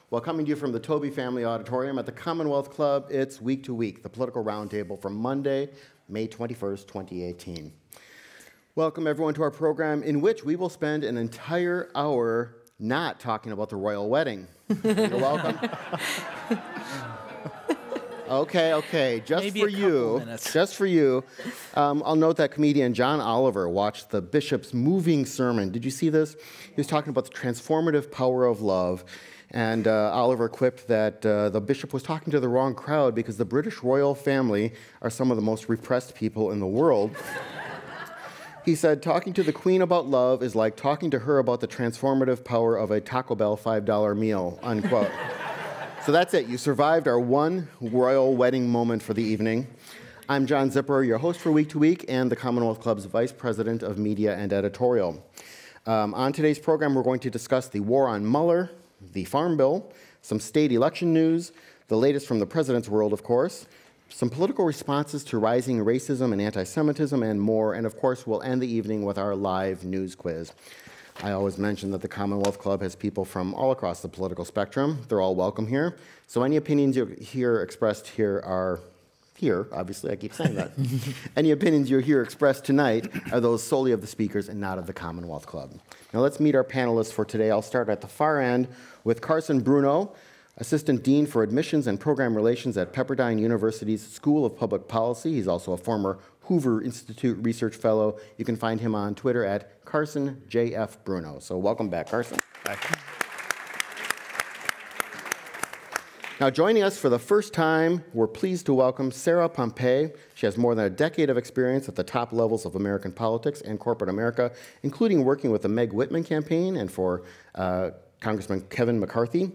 While coming to you from the Tobey Family Auditorium at the Commonwealth Club, it's Week to Week, the political roundtable from Monday, May 21st, 2018. Welcome everyone to our program in which we will spend an entire hour not talking about the royal wedding. You're welcome. Okay, just for you. I'll note that comedian John Oliver watched the bishop's moving sermon. Did you see this? He was talking about the transformative power of love, and Oliver quipped that the bishop was talking to the wrong crowd because the British royal family are some of the most repressed people in the world. He said, talking to the Queen about love is like talking to her about the transformative power of a Taco Bell $5 meal, unquote. So that's it. You survived our one royal wedding moment for the evening. I'm John Zipper, your host for Week to Week and the Commonwealth Club's Vice President of Media and Editorial. On today's program, we're going to discuss the war on Mueller, the Farm Bill, some state election news, the latest from the president's world, of course, some political responses to rising racism and anti-Semitism, and more. And of course, we'll end the evening with our live news quiz. I always mention that the Commonwealth Club has people from all across the political spectrum. They're all welcome here. So any opinions you hear expressed here are here. Obviously, I keep saying that. Any opinions you hear expressed tonight are those solely of the speakers and not of the Commonwealth Club. Now let's meet our panelists for today. I'll start at the far end with Carson Bruno, Assistant Dean for Admissions and Program Relations at Pepperdine University's School of Public Policy. He's also a former Hoover Institute Research Fellow. You can find him on Twitter at Carson JF Bruno. So welcome back, Carson. Back. Now joining us for the first time, we're pleased to welcome Sarah Pompey. She has more than a decade of experience at the top levels of American politics and corporate America, including working with the Meg Whitman campaign and for Congressman Kevin McCarthy.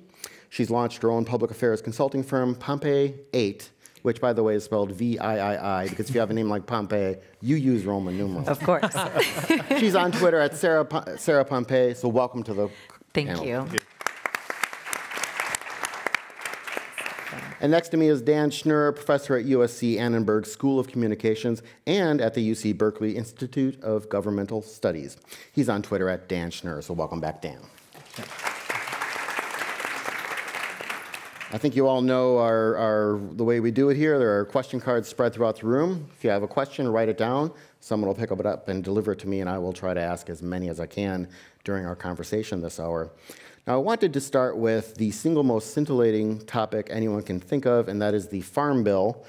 She's launched her own public affairs consulting firm, Pompey 8, which, by the way, is spelled V-I-I-I, because if you have a name like Pompey, you use Roman numerals. Of course. She's on Twitter at Sarah Pompey, so welcome to the panel. Thank you. And next to me is Dan Schnurr, professor at USC Annenberg School of Communications and at the UC Berkeley Institute of Governmental Studies. He's on Twitter at Dan Schnurr, so welcome back, Dan. I think you all know the way we do it here. There are question cards spread throughout the room. If you have a question, write it down. Someone will pick it up and deliver it to me, and I will try to ask as many as I can during our conversation this hour. Now, I wanted to start with the single most scintillating topic anyone can think of, and that is the Farm Bill.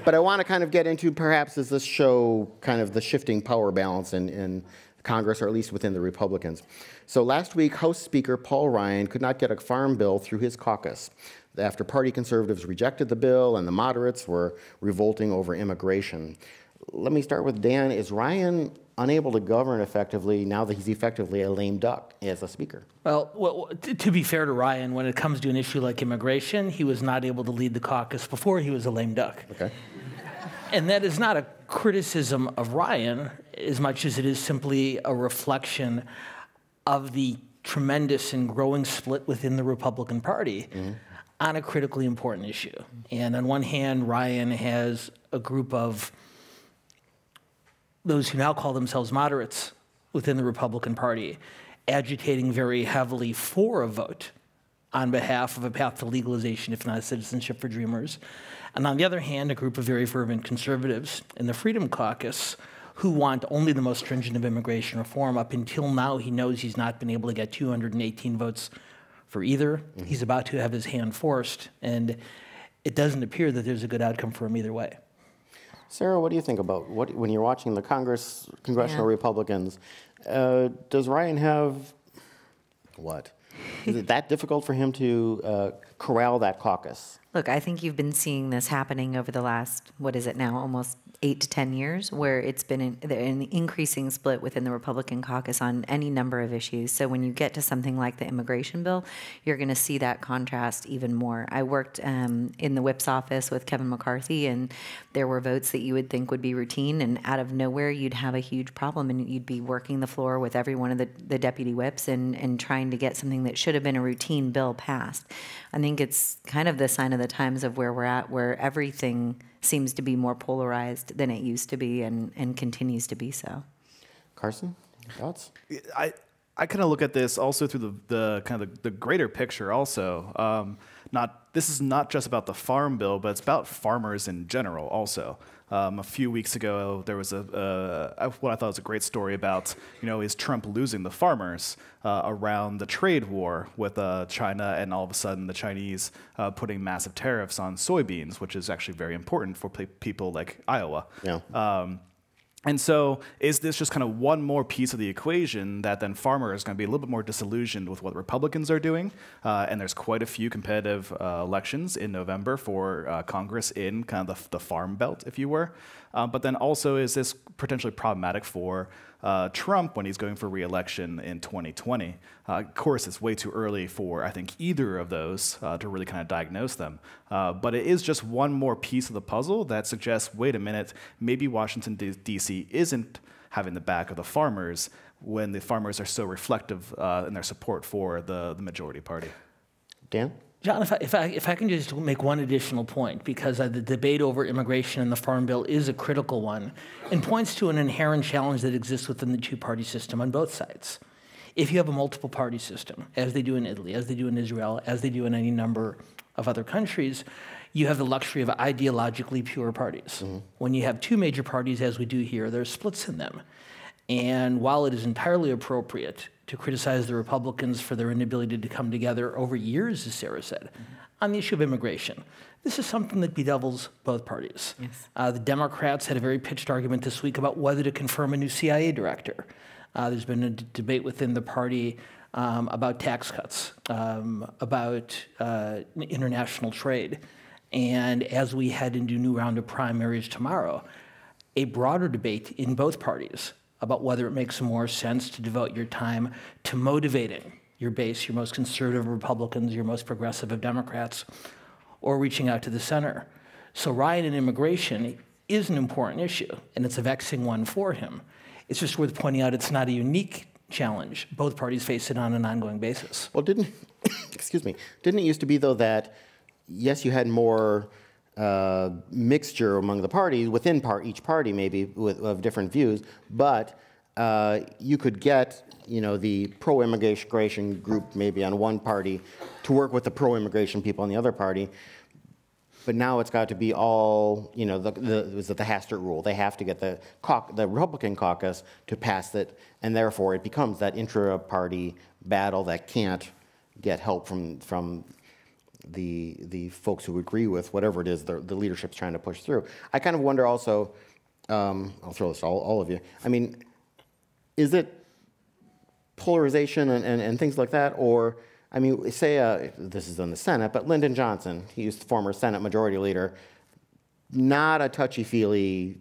But I want to kind of get into, perhaps, does this show kind of the shifting power balance in Congress, or at least within the Republicans. So last week, House Speaker Paul Ryan could not get a farm bill through his caucus after party conservatives rejected the bill and the moderates were revolting over immigration. Let me start with Dan. Is Ryan unable to govern effectively now that he's effectively a lame duck as a speaker? Well, to be fair to Ryan, when it comes to an issue like immigration, he was not able to lead the caucus before he was a lame duck. Okay. And that is not a criticism of Ryan as much as it is simply a reflection of the tremendous and growing split within the Republican Party on a critically important issue. And on one hand, Ryan has a group of those who now call themselves moderates within the Republican Party agitating very heavily for a vote on behalf of a path to legalization, if not citizenship for dreamers. And on the other hand, a group of very fervent conservatives in the Freedom Caucus who want only the most stringent of immigration reform. Up until now, he knows he's not been able to get 218 votes for either. He's about to have his hand forced, and it doesn't appear that there's a good outcome for him either way. Sarah, what do you think about when you're watching the congressional Republicans? Does Ryan have what? Is it that difficult for him to corral that caucus? Look, I think you've been seeing this happening over the last, what is it now, almost 8 to 10 years, where it's been an increasing split within the Republican caucus on any number of issues. So when you get to something like the immigration bill, you're going to see that contrast even more. I worked in the whip's office with Kevin McCarthy, and there were votes that you would think would be routine, and out of nowhere you'd have a huge problem, and you'd be working the floor with every one of the deputy whips and trying to get something that should have been a routine bill passed. I think it's kind of the sign of the times of where we're at, where everything seems to be more polarized than it used to be and continues to be so. Carson, thoughts? I kind of look at this also through the kind of the greater picture also. This is not just about the farm bill, but it's about farmers in general also. A few weeks ago, there was what I thought was a great story about, is Trump losing the farmers around the trade war with China, and all of a sudden the Chinese putting massive tariffs on soybeans, which is actually very important for people like Iowa. Yeah. And so is this just kind of one more piece of the equation that then farmers are going to be a little bit more disillusioned with what Republicans are doing? And there's quite a few competitive elections in November for Congress in kind of the farm belt, if you were. But then also, is this potentially problematic for Trump when he's going for re-election in 2020? Of course, it's way too early for, I think, either of those to really kind of diagnose them. But it is just one more piece of the puzzle that suggests, wait a minute, maybe Washington, D.C. isn't having the back of the farmers when the farmers are so reflective in their support for the majority party. Dan? John, if I can just make one additional point, because the debate over immigration and the Farm Bill is a critical one and points to an inherent challenge that exists within the two-party system on both sides. If you have a multiple-party system, as they do in Italy, as they do in Israel, as they do in any number of other countries, you have the luxury of ideologically pure parties. Mm-hmm. When you have two major parties, as we do here, there are splits in them. And while it is entirely appropriate to criticize the Republicans for their inability to come together over years, as Sarah said, on the issue of immigration, this is something that bedevils both parties. Yes. The Democrats had a very pitched argument this week about whether to confirm a new CIA director. There's been a debate within the party about tax cuts, about international trade. And as we head into a new round of primaries tomorrow, a broader debate in both parties about whether it makes more sense to devote your time to motivating your base, your most conservative Republicans, your most progressive of Democrats, or reaching out to the center. So Ryan and immigration is an important issue, and it's a vexing one for him. It's just worth pointing out it's not a unique challenge. Both parties face it on an ongoing basis. Well, didn't it used to be, though, that, yes, you had more mixture among the parties, within each party maybe, of different views, but you could get, the pro-immigration group maybe on one party to work with the pro-immigration people on the other party. But now it's got to be all, was it the Hastert rule? They have to get the Republican caucus to pass it, and therefore it becomes that intra-party battle that can't get help from the folks who agree with whatever it is the leadership's trying to push through. I kind of wonder also, I'll throw this to all of you, I mean, is it polarization and things like that, or, I mean, say, this is in the Senate, but Lyndon Johnson, he's the former Senate Majority Leader, not a touchy-feely,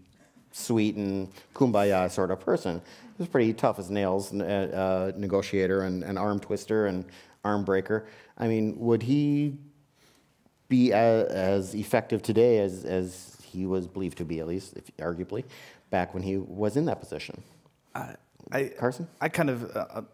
sweet and kumbaya sort of person. He was pretty tough as nails negotiator and arm twister and arm breaker. I mean, would he be as effective today as he was believed to be, at least, arguably, back when he was in that position? Carson? I kind of,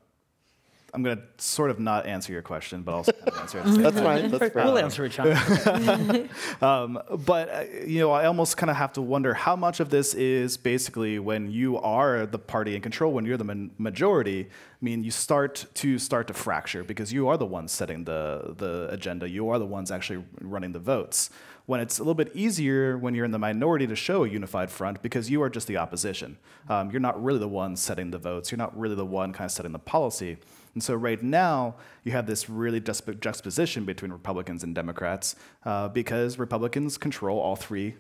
I'm going to sort of not answer your question, but also kind of answer it. That's fine. That's we'll answer it, John. But, I almost kind of have to wonder how much of this is basically when you are the party in control, when you're the majority, I mean, you start to fracture because you are the ones setting the agenda. You are the ones actually running the votes. When it's a little bit easier when you're in the minority to show a unified front because you are just the opposition. You're not really the one setting the votes. You're not really the one kind of setting the policy. And so right now, you have this really juxtaposition between Republicans and Democrats because Republicans control all three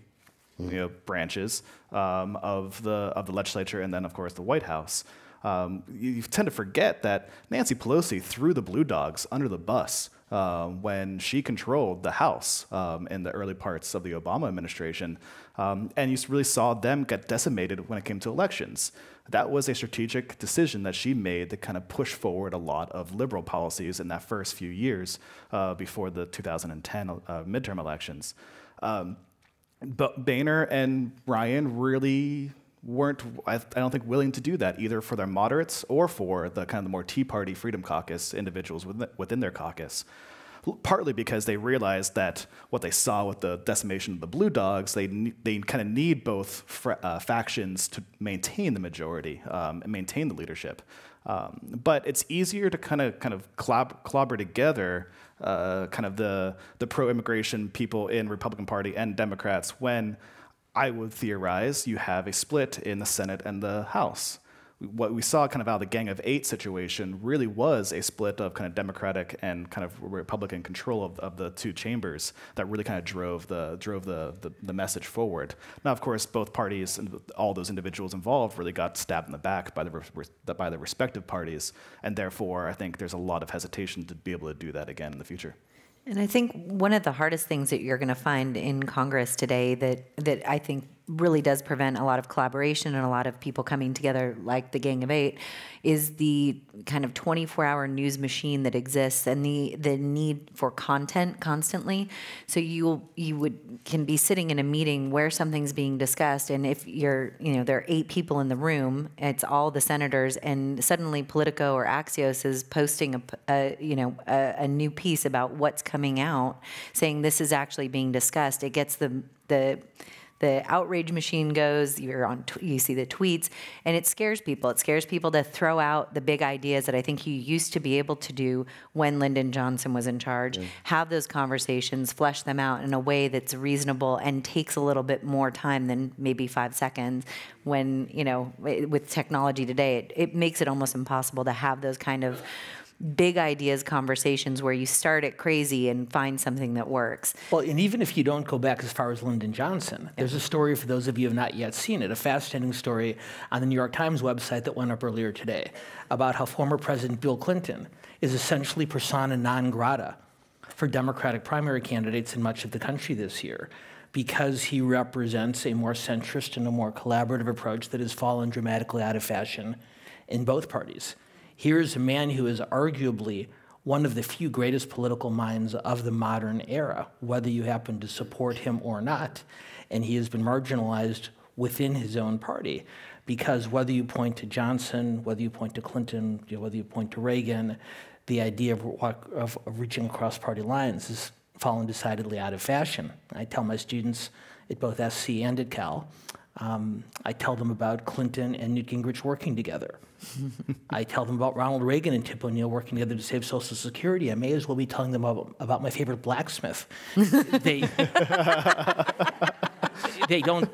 branches of the legislature and then, of course, the White House. You tend to forget that Nancy Pelosi threw the Blue Dogs under the bus when she controlled the House in the early parts of the Obama administration. And you really saw them get decimated when it came to elections. That was a strategic decision that she made to kind of push forward a lot of liberal policies in that first few years before the 2010 midterm elections. But Boehner and Ryan really weren't, I don't think, willing to do that either for their moderates or for the kind of the more Tea Party Freedom Caucus individuals within their caucus. partly because they realized that what they saw with the decimation of the Blue Dogs, they kind of need both factions to maintain the majority and maintain the leadership. But it's easier to kind of clobber together kind of the pro-immigration people in Republican Party and Democrats when I would theorize you have a split in the Senate and the House. What we saw kind of out of the Gang of Eight situation really was a split of kind of Democratic and kind of Republican control of the two chambers that really kind of drove the message forward. Now, of course, both parties and all those individuals involved really got stabbed in the back by the respective parties, and therefore, I think there's a lot of hesitation to be able to do that again in the future. And I think one of the hardest things that you're going to find in Congress today that I think really does prevent a lot of collaboration and a lot of people coming together like the Gang of Eight is the kind of 24-hour news machine that exists and the need for content constantly. So you can be sitting in a meeting where something's being discussed, and if there are 8 people in the room, it's all the senators, and suddenly Politico or Axios is posting a new piece about what's coming out, saying this is actually being discussed. It gets the outrage machine goes, you see the tweets, and it scares people. It scares people to throw out the big ideas that I think you used to be able to do when Lyndon Johnson was in charge. Yeah. Have those conversations, flesh them out in a way that's reasonable and takes a little bit more time than maybe 5 seconds. When, with technology today, it makes it almost impossible to have those kind of big ideas conversations where you start it crazy and find something that works. Well, and even if you don't go back as far as Lyndon Johnson, there's a story for those of you who have not yet seen it, a fascinating story on the New York Times website that went up earlier today about how former President Bill Clinton is essentially persona non grata for Democratic primary candidates in much of the country this year because he represents a more centrist and a more collaborative approach that has fallen dramatically out of fashion in both parties. Here's a man who is arguably one of the few greatest political minds of the modern era, whether you happen to support him or not, and he has been marginalized within his own party because whether you point to Johnson, whether you point to Clinton, whether you point to Reagan, the idea of reaching across party lines has fallen decidedly out of fashion. I tell my students at both SC and at Cal, I tell them about Clinton and Newt Gingrich working together. I tell them about Ronald Reagan and Tip O'Neill working together to save Social Security. I may as well be telling them about my favorite blacksmith. They don't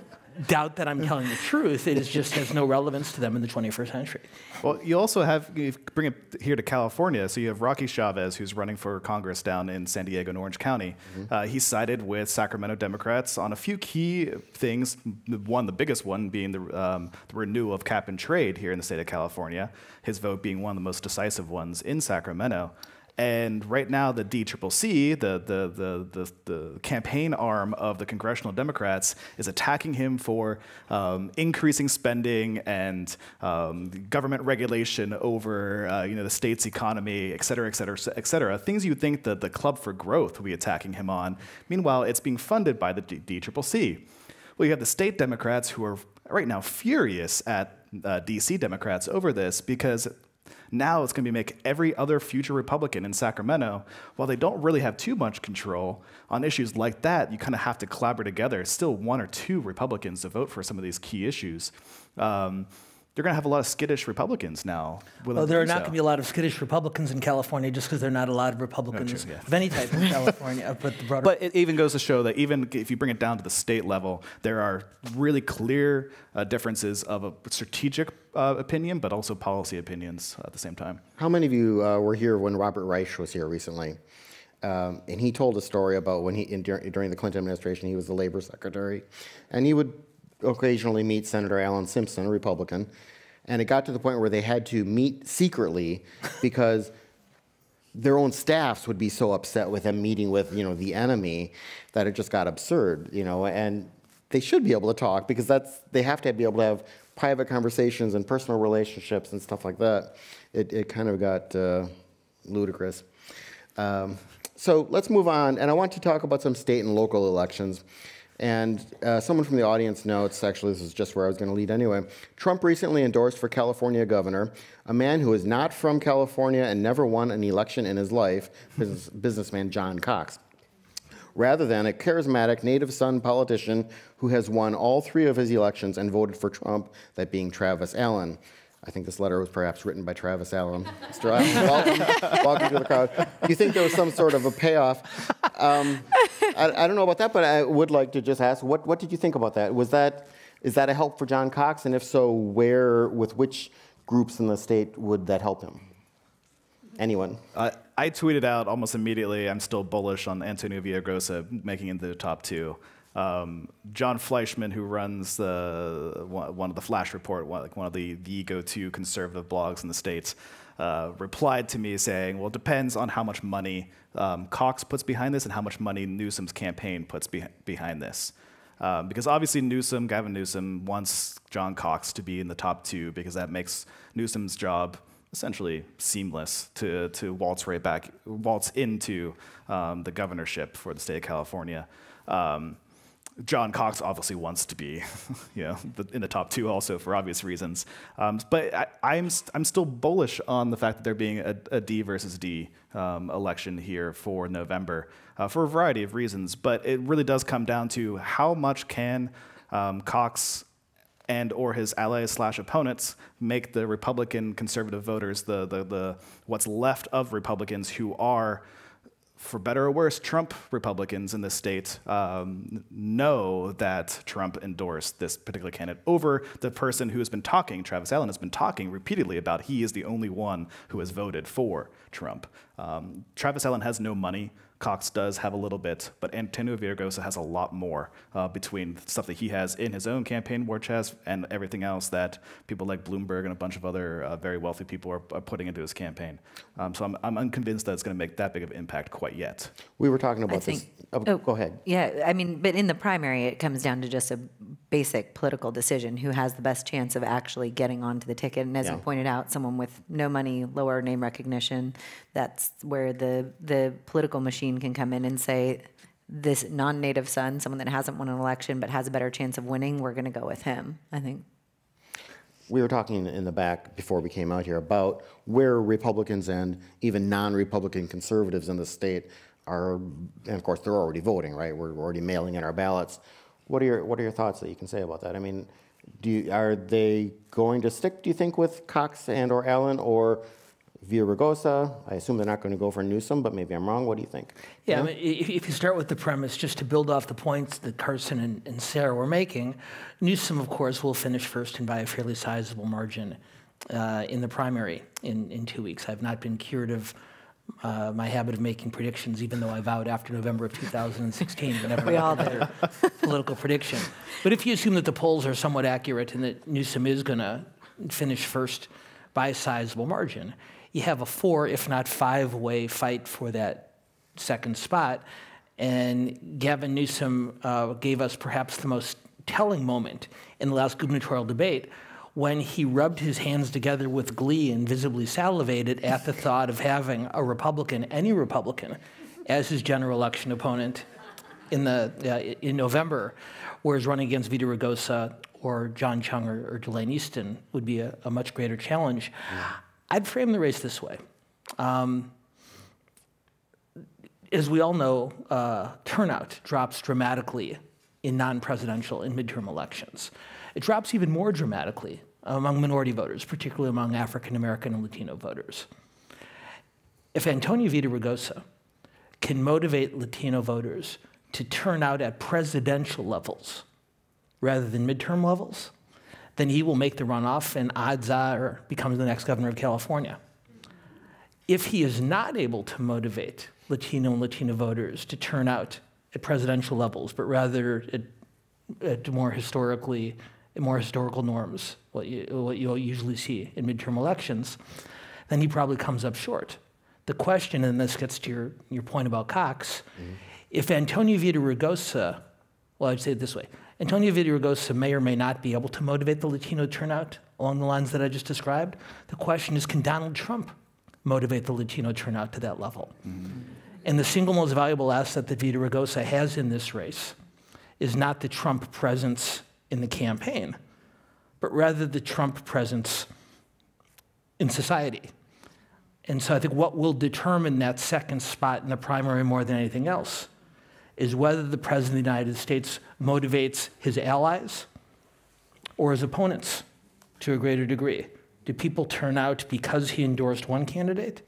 doubt that I'm telling the truth. It just has no relevance to them in the 21st century. Well, you also have, you bring it here to California, so you have Rocky Chavez, who's running for Congress down in San Diego and Orange County. Mm-hmm. He sided with Sacramento Democrats on a few key things, the biggest one being the renewal of cap and trade here in the state of California, his vote being one of the most decisive ones in Sacramento. And right now, the DCCC, the campaign arm of the congressional Democrats, is attacking him for increasing spending and government regulation over the state's economy, et cetera, et cetera, et cetera. Things you would think that the Club for Growth would be attacking him on. Meanwhile, it's being funded by the DCCC. Well, you have the state Democrats who are right now furious at DC Democrats over this because now it's going to make every other future Republican in Sacramento, while they don't really have too much control on issues like that, you kind of have to collaborate together. Still 1 or 2 Republicans to vote for some of these key issues. They're going to have a lot of skittish Republicans now. Well, there are not going to be a lot of skittish Republicans in California just because there are not a lot of Republicans of any type in California. But it even goes to show that even if you bring it down to the state level, there are really clear differences of a strategic opinion, but also policy opinions at the same time. How many of you were here when Robert Reich was here recently? And he told a story about when during the Clinton administration, he was the labor secretary, and he would occasionally meet Senator Alan Simpson, a Republican, and it got to the point where they had to meet secretly because their own staffs would be so upset with them meeting with the enemy that it just got absurd, and they should be able to talk because they have to be able to have private conversations and personal relationships and stuff like that. It kind of got ludicrous. So let's move on, and I want to talk about some state and local elections. And someone from the audience notes, actually this is just where I was going to lead anyway, Trump recently endorsed for California governor a man who is not from California and never won an election in his life, businessman John Cox, rather than a charismatic native son politician who has won all 3 of his elections and voted for Trump, that being Travis Allen. I think this letter was perhaps written by Travis Allen. Mr. Allen, welcome to the crowd. Do you think there was some sort of a payoff? I don't know about that, but I would like to just ask, what did you think about that? Is that a help for John Cox? And if so, with which groups in the state would that help him? Anyone? I tweeted out almost immediately, I'm still bullish on Antonio Villaraigosa making it into the top 2. John Fleischman, who runs one of the Flash Report, one of the go-to conservative blogs in the States, replied to me saying, well, it depends on how much money Cox puts behind this and how much money Newsom's campaign puts behind this. Because obviously Gavin Newsom wants John Cox to be in the top 2 because that makes Newsom's job essentially seamless to waltz into the governorship for the state of California. John Cox obviously wants to be, in the top 2 also for obvious reasons. But I'm still bullish on the fact that there being a D versus D election here for November for a variety of reasons. But it really does come down to how much can Cox and or his allies / opponents make the Republican conservative voters, the what's left of Republicans who are, for better or worse, Trump Republicans in this state, know that Trump endorsed this particular candidate over the person who has been talking. Travis Allen has been talking repeatedly about he is the only one who has voted for Trump. Travis Allen has no money. Cox does have a little bit, but Antonio Villaraigosa has a lot more between stuff that he has in his own campaign war chest and everything else that people like Bloomberg and a bunch of other very wealthy people are putting into his campaign. So I'm unconvinced that it's going to make that big of an impact quite yet. We were talking about this. Go ahead. Yeah, I mean, but in the primary, it comes down to just a basic political decision: who has the best chance of actually getting onto the ticket. And as you pointed out, someone with no money, lower name recognition. That's where the political machine can come in and say, this non-native son, someone that hasn't won an election but has a better chance of winning, we're going to go with him, I think. We were talking in the back before we came out here about where Republicans and even non-Republican conservatives in the state are, and of course they're already voting, right? We're already mailing in our ballots. What are your thoughts that you can say about that? I mean, are they going to stick, do you think, with Cox and or Allen or Villaraigosa? I assume they're not going to go for Newsom, but maybe I'm wrong. What do you think? Yeah, I mean, if you start with the premise, just to build off the points that Carson and Sarah were making, Newsom, of course, will finish first and by a fairly sizable margin in the primary in 2 weeks. I've not been cured of my habit of making predictions, even though I vowed after November of 2016 whenever we all did a political prediction. But if you assume that the polls are somewhat accurate and that Newsom is going to finish first by a sizable margin, you have a 4, if not 5-way fight for that second spot. And Gavin Newsom gave us perhaps the most telling moment in the last gubernatorial debate when he rubbed his hands together with glee and visibly salivated at the thought of having a Republican, any Republican, as his general election opponent in November, whereas running against Villaraigosa or John Chung or Delaney Easton would be a much greater challenge. Yeah. I'd frame the race this way. As we all know, turnout drops dramatically in non-presidential and midterm elections. It drops even more dramatically among minority voters, particularly among African American and Latino voters. If Antonio Villaraigosa can motivate Latino voters to turn out at presidential levels rather than midterm levels, then he will make the runoff and odds are becomes the next governor of California. If he is not able to motivate Latino and Latina voters to turn out at presidential levels, but rather at more historical norms, what you'll usually see in midterm elections, then he probably comes up short. The question, and this gets to your point about Cox, if Antonio Villaraigosa, well, I'd say it this way, Antonio Villaraigosa may or may not be able to motivate the Latino turnout along the lines that I just described. The question is, can Donald Trump motivate the Latino turnout to that level? And the single most valuable asset that Villaraigosa has in this race is not the Trump presence in the campaign, but rather the Trump presence in society. And so I think what will determine that second spot in the primary more than anything else is whether the President of the United States motivates his allies or his opponents to a greater degree. Do people turn out because he endorsed one candidate,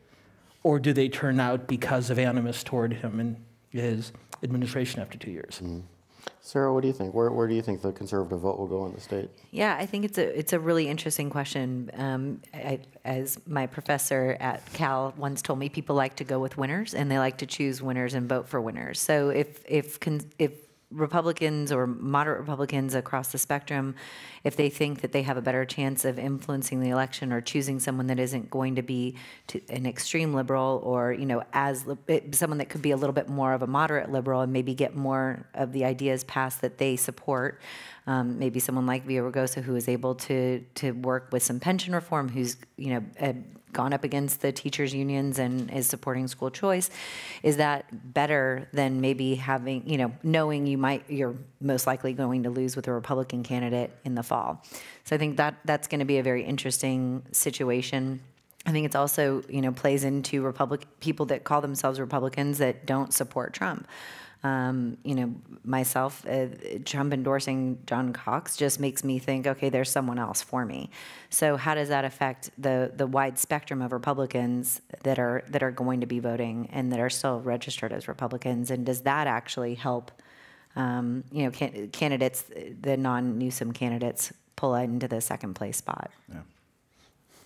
or do they turn out because of animus toward him and his administration after 2 years? Mm. Sarah, what do you think? Where do you think the conservative vote will go in the state? Yeah, I think it's a really interesting question. As my professor at Cal once told me, people like to go with winners, and they like to choose winners and vote for winners. So if Republicans or moderate Republicans across the spectrum, if they think that they have a better chance of influencing the election or choosing someone that isn't going to be an extreme liberal, or someone that could be a little bit more of a moderate liberal and maybe get more of the ideas passed that they support, maybe someone like Villaraigosa, who is able to work with some pension reform, who's gone up against the teachers' unions and is supporting school choice, is that better than maybe having, knowing you're most likely going to lose with a Republican candidate in the fall? So I think that's going to be a very interesting situation. I think it's also, plays into people that call themselves Republicans that don't support Trump. Myself, Trump endorsing John Cox just makes me think, okay, there's someone else for me. So how does that affect the wide spectrum of Republicans that are going to be voting and that are still registered as Republicans? And does that actually help, candidates, the non-Newsom candidates, pull into the second place spot? Yeah.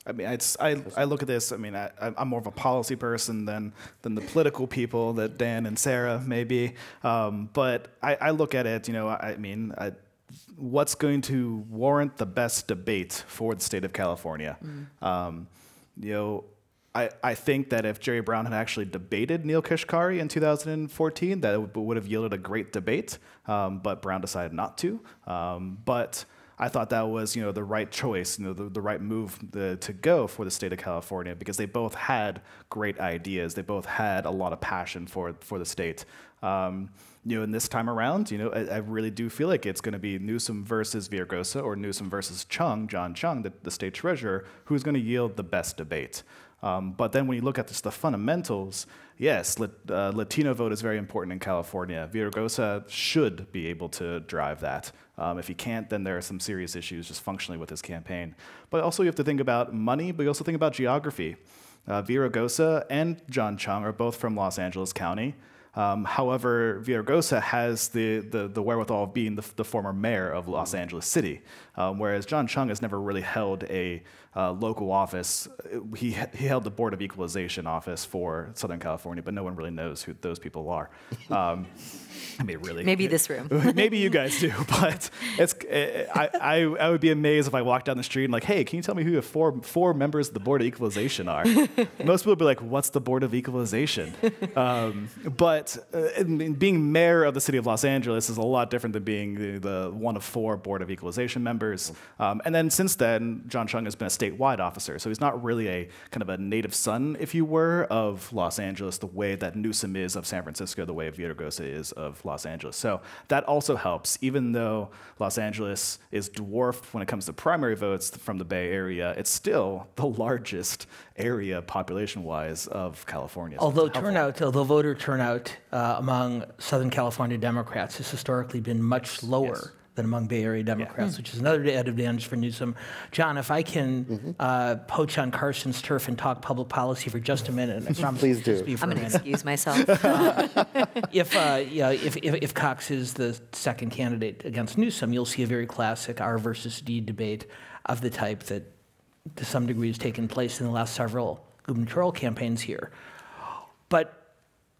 I mean, I look at this. I mean, I'm more of a policy person than the political people that Dan and Sarah may be. But I look at it. What's going to warrant the best debate for the state of California? I think that if Jerry Brown had actually debated Neel Kashkari in 2014, that would have yielded a great debate. But Brown decided not to. But I thought that was, the right choice, the right move to go for the state of California, because they both had great ideas. They both had a lot of passion for the state. And this time around, I really do feel like it's going to be Newsom versus Villaraigosa, or Newsom versus John Chung, the state treasurer, who's going to yield the best debate. But then when you look at just the fundamentals, yes, Latino vote is very important in California. Villaraigosa should be able to drive that. If he can't, then there are some serious issues just functionally with his campaign. But also you have to think about money, but you also think about geography. Villaraigosa and John Chung are both from Los Angeles County. However, Villaraigosa has the wherewithal of being the former mayor of Los Angeles City, whereas John Chung has never really held a local office. He held the Board of Equalization office for Southern California, but no one really knows who those people are. I mean, really. Maybe this room. Maybe you guys do, but I would be amazed if I walked down the street and like, hey, can you tell me who the four members of the Board of Equalization are? Most people would be like, what's the Board of Equalization? But being mayor of the city of Los Angeles is a lot different than being the one of 4 Board of Equalization members. And then since then, John Chung has been a statewide officer, so he's not really a kind of a native son, if you were, of Los Angeles, the way that Newsom is of San Francisco, the way Villaraigosa is of Los Angeles. So that also helps, even though Los Angeles is dwarfed when it comes to primary votes from the Bay Area, it's still the largest area population-wise of California. So although voter turnout among Southern California Democrats has historically been much lower than among Bay Area Democrats, which is another added advantage for Newsom. John, if I can poach on Carson's turf and talk public policy for just a minute, I promise Please do. I'm going to excuse myself. If Cox is the second candidate against Newsom, you'll see a very classic R versus D debate of the type that, to some degree, has taken place in the last several gubernatorial campaigns here. But,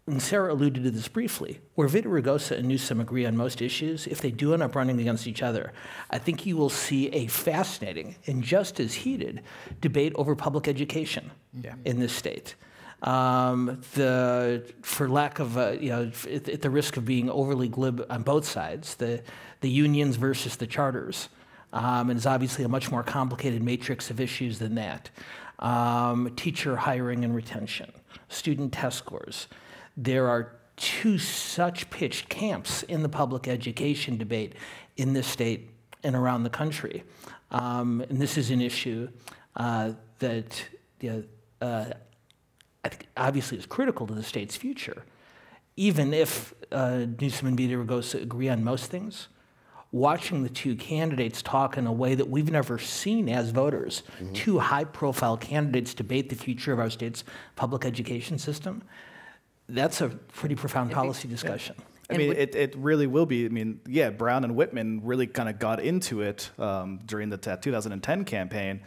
and Sarah alluded to this briefly, where Villaraigosa and Newsom agree on most issues, if they do end up running against each other, I think you will see a fascinating and just as heated debate over public education in this state. For lack of, at the risk of being overly glib on both sides, the unions versus the charters, and it's obviously a much more complicated matrix of issues than that. Teacher hiring and retention, student test scores. There are two such pitched camps in the public education debate in this state and around the country. And this is an issue that I think obviously is critical to the state's future. Even if Newsom and Villaraigosa agree on most things, watching the two candidates talk in a way that we've never seen as voters, two high-profile candidates debate the future of our state's public education system, that's a pretty profound policy discussion. I mean, it really will be. I mean, yeah, Brown and Whitman really kind of got into it during the 2010 campaign.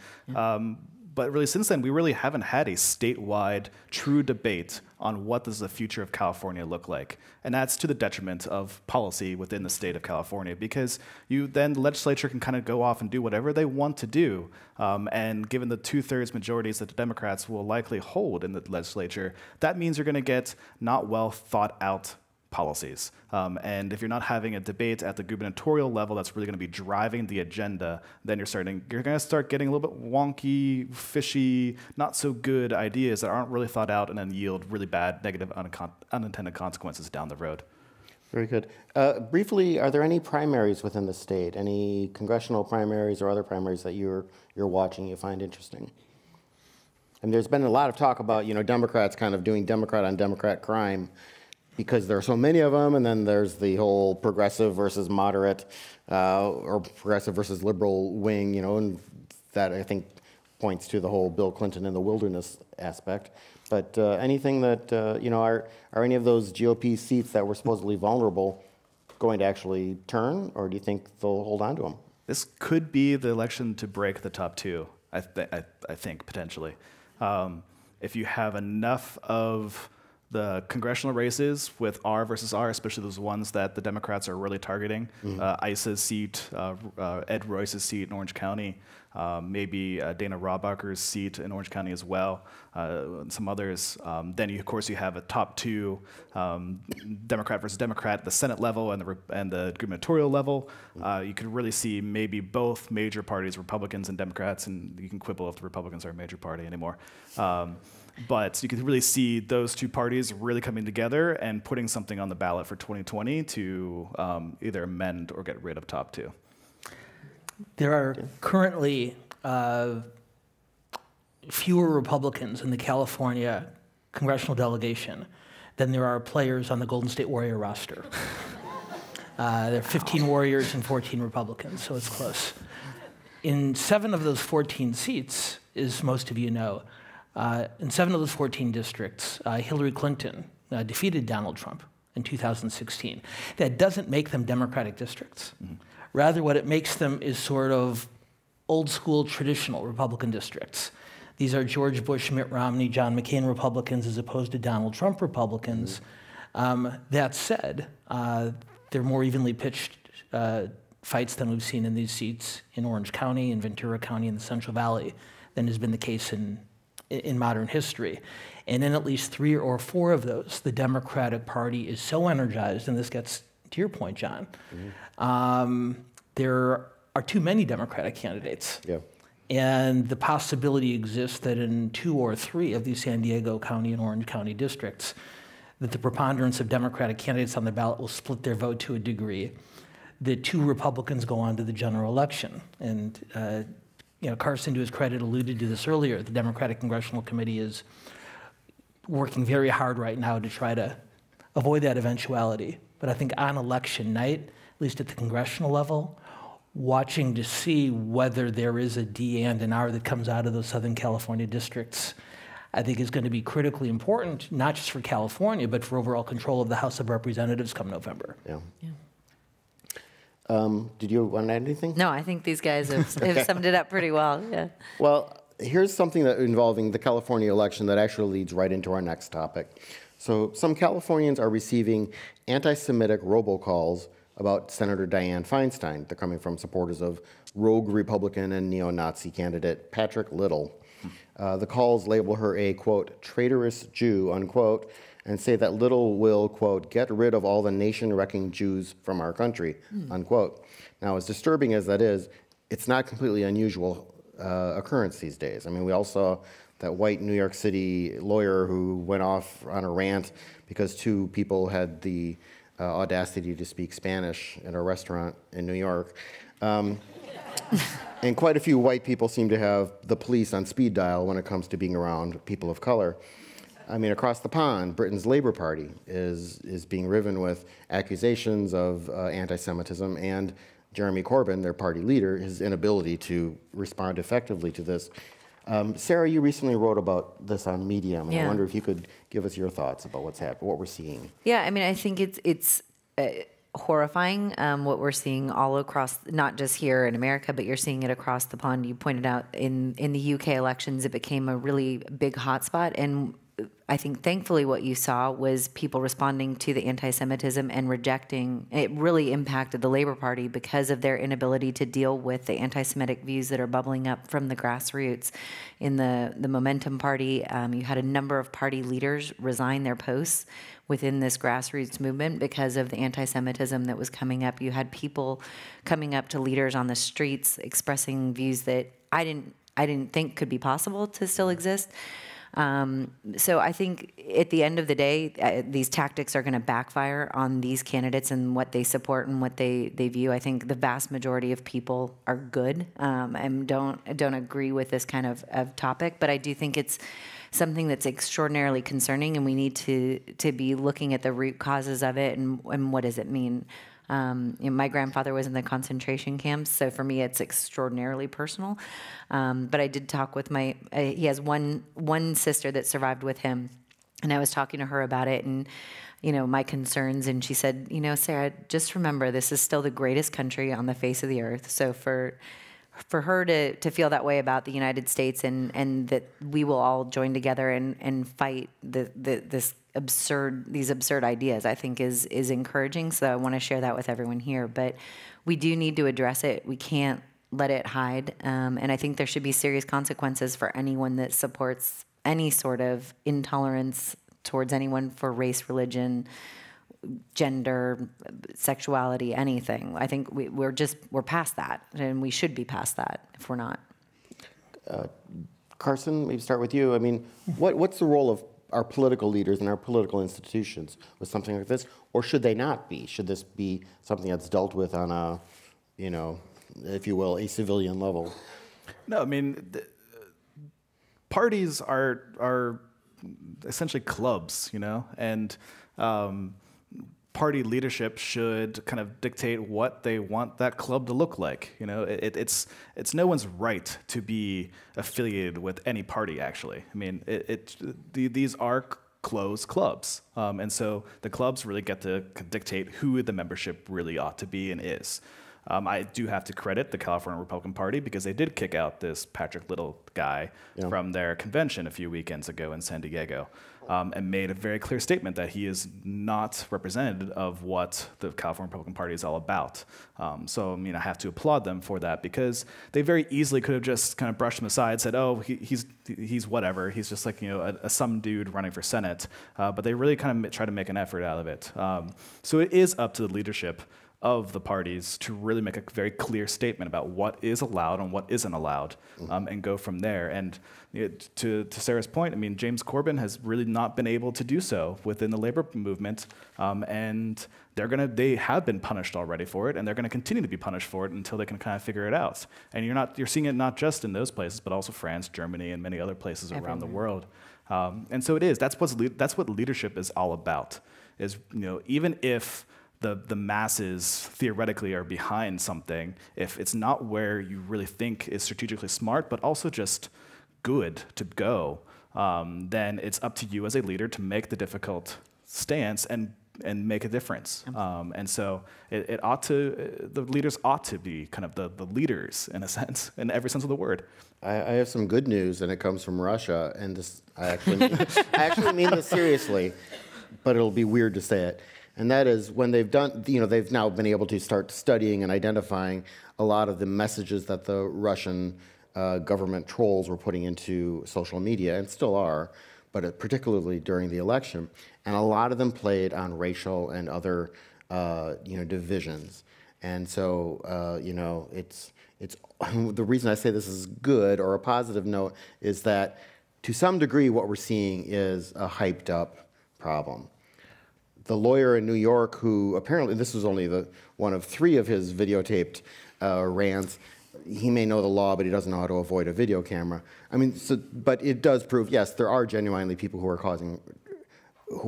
But really, since then, we really haven't had a statewide true debate on what does the future of California look like. And that's to the detriment of policy within the state of California, because the legislature can kind of go off and do whatever they want to do. And given the 2/3 majorities that the Democrats will likely hold in the legislature, that means you're going to get not well thought out policies. And if you're not having a debate at the gubernatorial level that's really going to be driving the agenda, then you're going to start getting a little bit wonky, fishy, not so good ideas that aren't really thought out and then yield really bad, negative, unintended consequences down the road. Very good. Briefly, are there any primaries within the state? Any congressional primaries or other primaries that you're watching you find interesting? And there's been a lot of talk about, Democrats kind of doing Democrat on Democrat crime, because there are so many of them, and then there's the whole progressive versus moderate, or progressive versus liberal wing, and that I think points to the whole Bill Clinton in the wilderness aspect. But anything that, are any of those GOP seats that were supposedly vulnerable going to actually turn, or do you think they'll hold on to them? This could be the election to break the top two, I think, potentially. If you have enough of the congressional races with R versus R, especially those ones that the Democrats are really targeting, Isa's seat, Ed Royce's seat in Orange County, maybe Dana Rohrabacher's seat in Orange County as well, and some others. Then, of course, you have a top two, Democrat versus Democrat at the Senate level and the gubernatorial level. You could really see maybe both major parties, Republicans and Democrats, and you can quibble if the Republicans are a major party anymore. But you can really see those two parties really coming together and putting something on the ballot for 2020 to either amend or get rid of top two. There are currently fewer Republicans in the California congressional delegation than there are players on the Golden State Warrior roster. There are 15 Warriors and 14 Republicans, so it's close. In 7 of those 14 seats, as most of you know, in 7 of those 14 districts, Hillary Clinton defeated Donald Trump in 2016. That doesn't make them Democratic districts. Rather, what it makes them is sort of old school traditional Republican districts. These are George Bush, Mitt Romney, John McCain Republicans as opposed to Donald Trump Republicans. That said, they're more evenly pitched fights than we've seen in these seats in Orange County, in Ventura County, in the Central Valley than has been the case in modern history. And in at least 3 or 4 of those, the Democratic Party is so energized, and this gets to your point, John, there are too many Democratic candidates. Yeah. And the possibility exists that in 2 or 3 of these San Diego County and Orange County districts, that the preponderance of Democratic candidates on the ballot will split their vote to a degree that 2 Republicans go on to the general election. And Carson, to his credit, alluded to this earlier. The Democratic Congressional Committee is working very hard right now to try to avoid that eventuality. But I think on election night, at least at the congressional level, watching to see whether there is a D and an R that comes out of those Southern California districts, I think is going to be critically important, not just for California, but for overall control of the House of Representatives come November. Yeah. Did you want to add anything? No, I think these guys have summed it up pretty well. Yeah. Well, here's something that involving the California election that actually leads right into our next topic. So some Californians are receiving anti-Semitic robocalls about Senator Dianne Feinstein. They're coming from supporters of rogue Republican and neo-Nazi candidate Patrick Little. The calls label her a, quote, traitorous Jew, unquote, and say that Little will, quote, get rid of all the nation-wrecking Jews from our country, unquote. Now, as disturbing as that is, it's not completely unusual occurrence these days. I mean, we all saw that white New York City lawyer who went off on a rant because two people had the audacity to speak Spanish at a restaurant in New York. And quite a few white people seem to have the police on speed dial when it comes to being around people of color. I mean, across the pond, Britain's Labour Party is being riven with accusations of anti-Semitism, and Jeremy Corbyn, their party leader, his inability to respond effectively to this. Sarah, you recently wrote about this on Medium, and I wonder if you could give us your thoughts about what's happening, what we're seeing. Yeah, I mean, I think it's horrifying what we're seeing all across, not just here in America, but you're seeing it across the pond. You pointed out in the UK elections, it became a really big hotspot, and I think thankfully what you saw was people responding to the anti-Semitism and rejecting. It really impacted the Labour Party because of their inability to deal with the anti-Semitic views that are bubbling up from the grassroots. In the Momentum Party, you had a number of party leaders resign their posts within this grassroots movement because of the anti-Semitism that was coming up. You had people coming up to leaders on the streets expressing views that I didn't think could be possible to still exist. So I think at the end of the day, these tactics are going to backfire on these candidates and what they support and what they view. I think the vast majority of people are good and don't agree with this kind of topic, but I do think it's something that's extraordinarily concerning, and we need to be looking at the root causes of it and what does it mean. My grandfather was in the concentration camps, so for me it's extraordinarily personal. But I did talk with he has one sister that survived with him, and I was talking to her about it and, my concerns, and she said, Sarah, just remember this is still the greatest country on the face of the earth. So for her to feel that way about the United States and that we will all join together and fight these absurd ideas, I think is encouraging. So I want to share that with everyone here. But we do need to address it. We can't let it hide. And I think there should be serious consequences for anyone that supports any sort of intolerance towards anyone for race, religion, gender, sexuality, anything. I think we're past that, and we should be past that if we're not. Carson, maybe start with you. I mean, what's the role of our political leaders and our political institutions with something like this, or should they not be? Should this be something that's dealt with on a, if you will, a civilian level? No, I mean, parties are essentially clubs, and party leadership should kind of dictate what they want that club to look like. It's no one's right to be affiliated with any party, actually. I mean, these are closed clubs, and so the clubs really get to dictate who the membership really ought to be and is. I do have to credit the California Republican Party because they did kick out this Patrick Little guy from their convention a few weekends ago in San Diego, and made a very clear statement that he is not representative of what the California Republican Party is all about. So, I have to applaud them for that, because they very easily could have just kind of brushed him aside, said, oh, he's whatever. He's just like, some dude running for Senate. But they really kind of try to make an effort out of it. So it is up to the leadership of the parties to really make a very clear statement about what is allowed and what isn't allowed, and go from there. And to Sarah's point, James Corbyn has really not been able to do so within the labor movement, and they have been punished already for it, and they're going to continue to be punished for it until they can kind of figure it out. And you're seeing it not just in those places, but also France, Germany, and many other places around the world. And so it is. That's what leadership is all about. Is even if the masses theoretically are behind something, if it's not where you really think is strategically smart, but also just good to go, then it's up to you as a leader to make the difficult stance and make a difference. And so the leaders ought to be kind of the leaders, in a sense, in every sense of the word. I have some good news, and it comes from Russia, and this I actually mean this seriously, but it'll be weird to say it. And that is when they've done, they've now been able to start studying and identifying a lot of the messages that the Russian government trolls were putting into social media, and still are, but particularly during the election. And a lot of them played on racial and other, divisions. And so, the reason I say this is good or a positive note is that to some degree what we're seeing is a hyped up problem. The lawyer in New York who apparently, this was only one of 3 of his videotaped rants, he may know the law, but he doesn't know how to avoid a video camera. I mean, but it does prove, yes, there are genuinely people who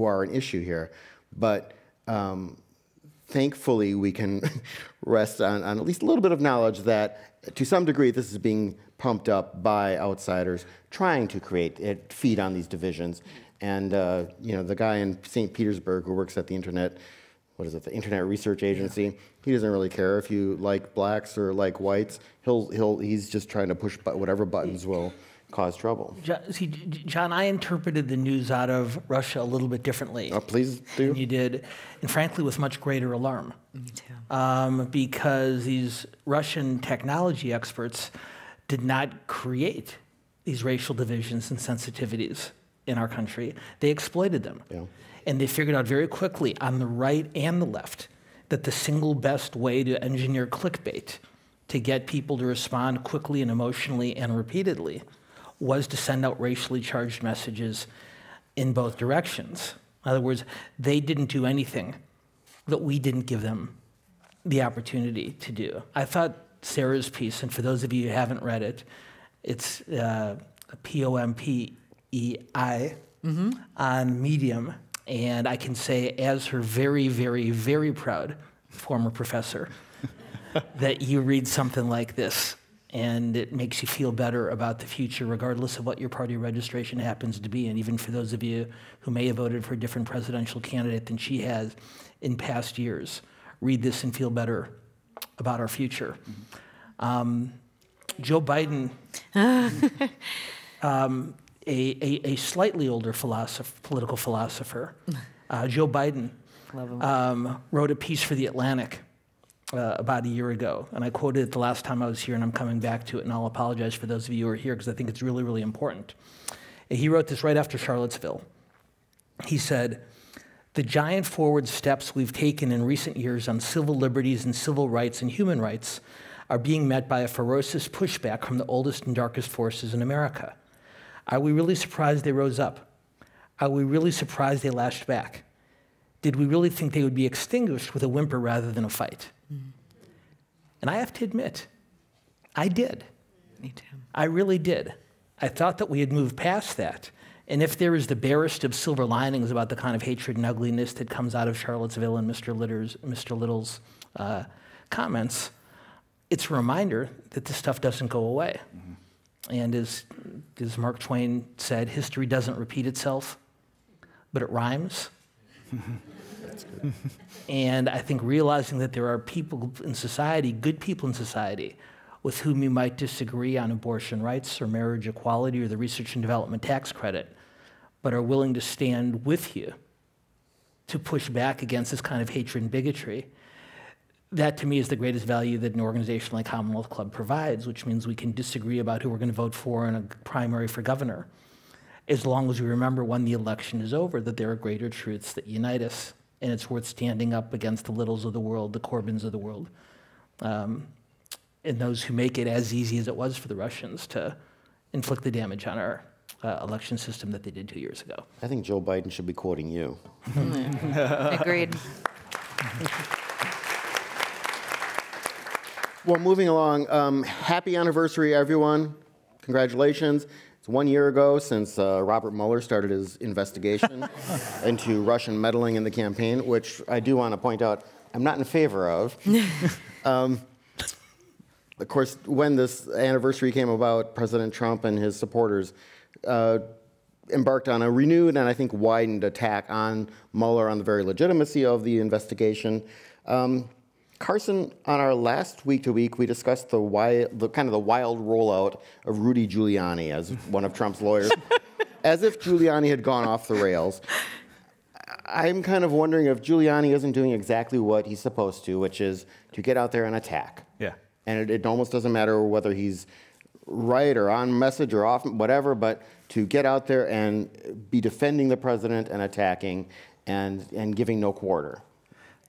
are an issue here, but thankfully we can rest on at least a little bit of knowledge that to some degree this is being pumped up by outsiders trying to feed on these divisions. And you know, the guy in St. Petersburg who works at the Internet Research Agency, he doesn't really care if you like blacks or like whites. He's just trying to push whatever buttons will cause trouble. John, I interpreted the news out of Russia a little bit differently. Oh, please do. Than you did, and frankly with much greater alarm. Me too. Because these Russian technology experts did not create these racial divisions and sensitivities in our country. They exploited them. Yeah. And they figured out very quickly on the right and the left that the single best way to engineer clickbait, to get people to respond quickly and emotionally and repeatedly, was to send out racially charged messages in both directions. In other words, they didn't do anything that we didn't give them the opportunity to do. I thought Sarah's piece, and for those of you who haven't read it, it's POMPEI on Medium. And I can say, as her very, very, very proud former professor, that you read something like this, and it makes you feel better about the future, regardless of what your party registration happens to be. And even for those of you who may have voted for a different presidential candidate than she has in past years, read this and feel better about our future. Joe Biden, a slightly older political philosopher, Joe Biden, wrote a piece for The Atlantic about a year ago, and I quoted it the last time I was here, and I'm coming back to it, and I'll apologize for those of you who are here because I think it's really, really important. He wrote this right after Charlottesville. He said, "The giant forward steps we've taken in recent years on civil liberties and civil rights and human rights are being met by a ferocious pushback from the oldest and darkest forces in America. Are we really surprised they rose up? Are we really surprised they lashed back? Did we really think they would be extinguished with a whimper rather than a fight?" And I have to admit, I did. Me too. I really did. I thought that we had moved past that. And if there is the barest of silver linings about the kind of hatred and ugliness that comes out of Charlottesville and Mr. Little's comments, it's a reminder that this stuff doesn't go away. And as Mark Twain said, history doesn't repeat itself, but it rhymes. That's good. And I think realizing that there are people in society, good people in society, with whom you might disagree on abortion rights or marriage equality or the research and development tax credit, but are willing to stand with you to push back against this kind of hatred and bigotry, that to me is the greatest value that an organization like Commonwealth Club provides, which means we can disagree about who we're going to vote for in a primary for governor, as long as we remember when the election is over that there are greater truths that unite us, and it's worth standing up against the Littles of the world, the Corbyns of the world, and those who make it as easy as it was for the Russians to inflict the damage on our election system that they did 2 years ago. I think Joe Biden should be quoting you. Agreed. Well, moving along, happy anniversary, everyone. Congratulations. It's 1 year ago since Robert Mueller started his investigation into Russian meddling in the campaign, which I do want to point out I'm not in favor of. Of course, when this anniversary came about, President Trump and his supporters embarked on a renewed and I think widened attack on Mueller on the very legitimacy of the investigation. Carson, on our last Week to Week, we discussed the kind of the wild rollout of Rudy Giuliani as one of Trump's lawyers, as if Giuliani had gone off the rails. I'm kind of wondering if Giuliani isn't doing exactly what he's supposed to, which is to get out there and attack. Yeah. And it almost doesn't matter whether he's right or on message or off, whatever, but to get out there and be defending the president and attacking and giving no quarter.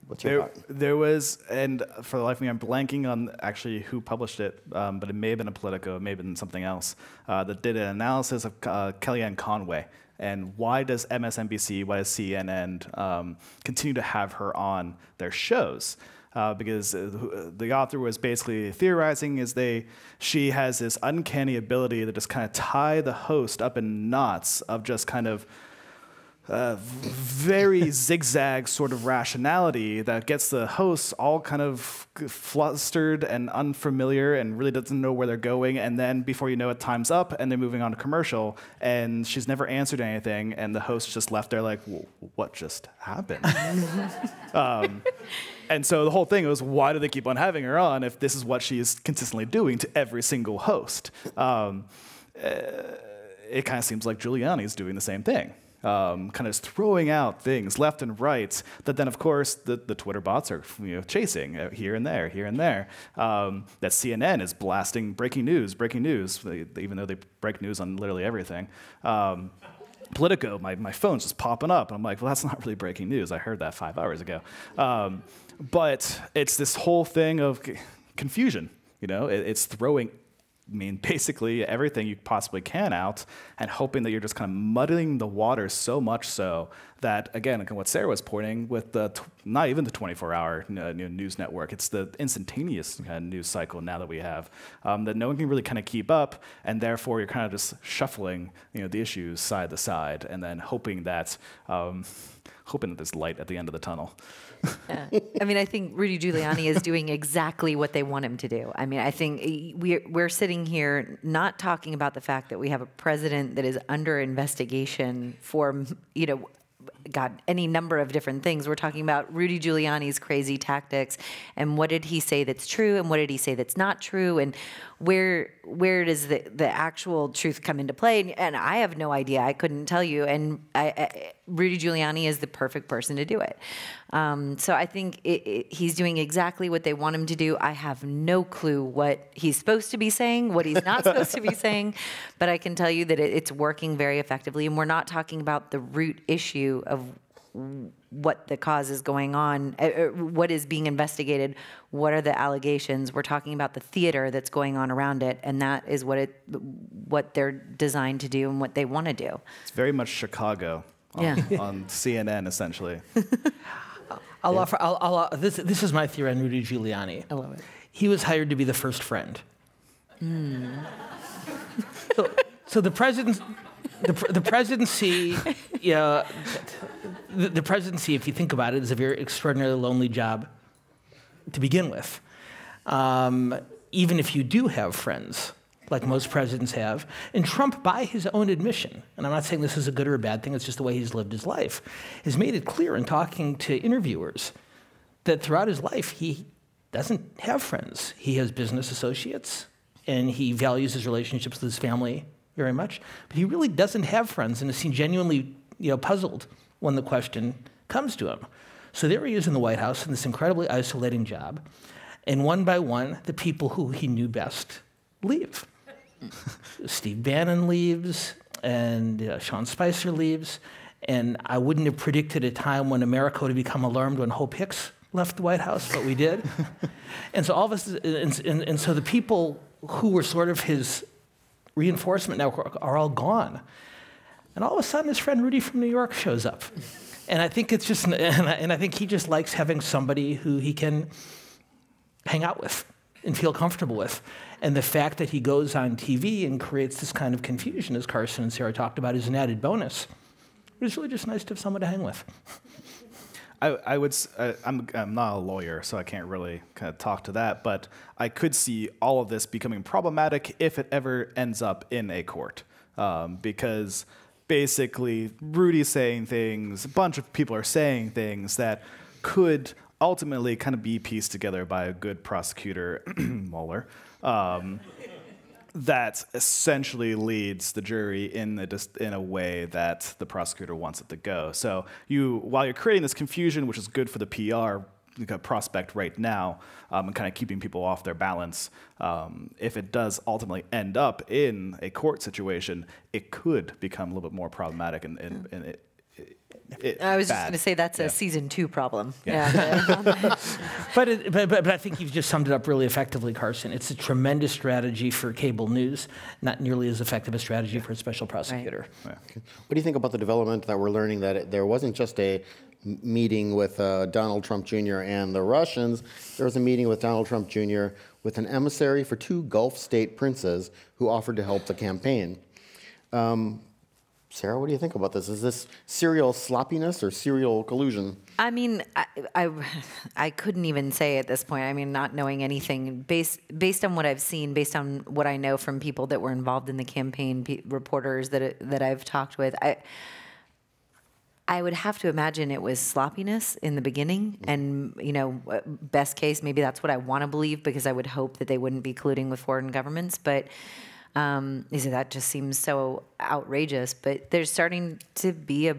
What's your thought? There was, and for the life of me, I'm blanking on actually who published it, but it may have been a Politico, it may have been something else, that did an analysis of Kellyanne Conway. And why does MSNBC, why does CNN continue to have her on their shows? Because the author was basically theorizing she has this uncanny ability to just kind of tie the host up in knots of just kind of very zigzag sort of rationality that gets the hosts all kind of flustered and unfamiliar and really doesn't know where they're going. And then before you know it, time's up and they're moving on to commercial. And she's never answered anything. And the host just left there like, what just happened? And so the whole thing was, why do they keep on having her on if this is what she is consistently doing to every single host? It kind of seems like Giuliani's doing the same thing. Kind of throwing out things left and right that then, of course, the Twitter bots are chasing here and there. That CNN is blasting breaking news, even though they break news on literally everything. Politico, my phone's just popping up. And I'm like, well, that's not really breaking news. I heard that 5 hours ago. But it's this whole thing of confusion. It's throwing basically everything you possibly can out and hoping that you're just kind of muddying the water so much so that, again, what Sarah was pointing with not even the 24-hour news network, it's the instantaneous news cycle now that we have, that no one can really kind of keep up, and therefore you're kind of just shuffling the issues side to side and then hoping that there's light at the end of the tunnel. Yeah. I think Rudy Giuliani is doing exactly what they want him to do. I think we're sitting here not talking about the fact that we have a president that is under investigation for, any number of different things. We're talking about Rudy Giuliani's crazy tactics and what did he say that's true and what did he say that's not true and where does the actual truth come into play? And I have no idea. I couldn't tell you. And Rudy Giuliani is the perfect person to do it. So I think he's doing exactly what they want him to do. I have no clue what he's supposed to be saying, what he's not supposed to be saying, but I can tell you that it's working very effectively. And we're not talking about the root issue of what the cause is going on, what is being investigated, what are the allegations. We're talking about the theater that's going on around it, and that is what they're designed to do and what they want to do. It's very much Chicago on CNN, essentially. I'll offer. This is my theory on Rudy Giuliani. I love it. He was hired to be the first friend. So the presidency, the presidency, if you think about it, is a very extraordinarily lonely job to begin with. Even if you do have friends, like most presidents have, and Trump, by his own admission, and I'm not saying this is a good or a bad thing, it's just the way he's lived his life, has made it clear in talking to interviewers that throughout his life he doesn't have friends. He has business associates, and he values his relationships with his family very much, but he really doesn't have friends and is seen genuinely puzzled when the question comes to him. So there he is in the White House in this incredibly isolating job, and one by one, the people who he knew best leave. Steve Bannon leaves, and Sean Spicer leaves, and I wouldn't have predicted a time when America would have become alarmed when Hope Hicks left the White House, but we did. And so all of us, and so the people who were sort of his reinforcement network are all gone. And all of a sudden, his friend Rudy from New York shows up. And I think it's just, and I think he just likes having somebody who he can hang out with and feel comfortable with. And the fact that he goes on TV and creates this kind of confusion, as Carson and Sarah talked about, is an added bonus. It's really just nice to have someone to hang with. I'm not a lawyer, so I can't really kind of talk to that, but I could see all of this becoming problematic if it ever ends up in a court. Because basically, Rudy's saying things, a bunch of people are saying things that could ultimately kind of be pieced together by a good prosecutor, Mueller, that essentially leads the jury in a way that the prosecutor wants it to go. So while you're creating this confusion, which is good for the PR prospect right now, and kind of keeping people off their balance, if it does ultimately end up in a court situation, it could become a little bit more problematic, and I was just going to say that's a season 2 problem. Yeah. But I think you've just summed it up really effectively, Carson. It's a tremendous strategy for cable news, not nearly as effective a strategy for a special prosecutor. Right. Yeah. What do you think about the development that we're learning that there wasn't just a meeting with Donald Trump Jr. and the Russians, there was a meeting with Donald Trump Jr. with an emissary for 2 Gulf state princes who offered to help the campaign. Sarah, what do you think about this? Is this serial sloppiness or serial collusion? I mean, I couldn't even say at this point. I mean, not knowing anything, based on what I've seen, based on what I know from people that were involved in the campaign, reporters that I've talked with, I would have to imagine it was sloppiness in the beginning, and best case, maybe that's what I want to believe, because I would hope that they wouldn't be colluding with foreign governments, but. That just seems so outrageous, but there's starting to be a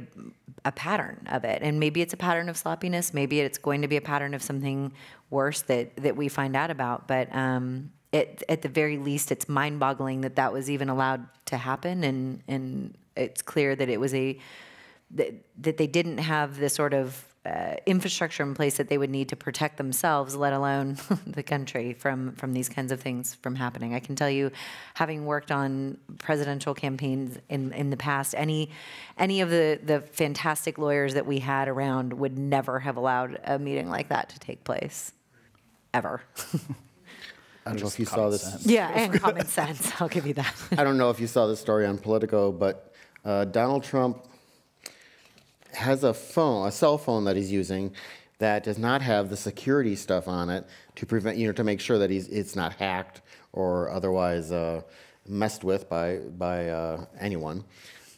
pattern of it. And maybe it's a pattern of sloppiness. Maybe it's going to be a pattern of something worse that we find out about. But at the very least, it's mind-boggling that was even allowed to happen. And it's clear that it was that they didn't have the sort of infrastructure in place that they would need to protect themselves, let alone the country from these kinds of things from happening. I can tell you, having worked on presidential campaigns in the past, any of the fantastic lawyers that we had around would never have allowed a meeting like that to take place, ever. I don't know if you saw this. Sense. Yeah, and common sense. I'll give you that. I don't know if you saw this story on Politico, but Donald Trump has a cell phone that he's using that does not have the security stuff on it to prevent, to make sure that it's not hacked or otherwise messed with by anyone.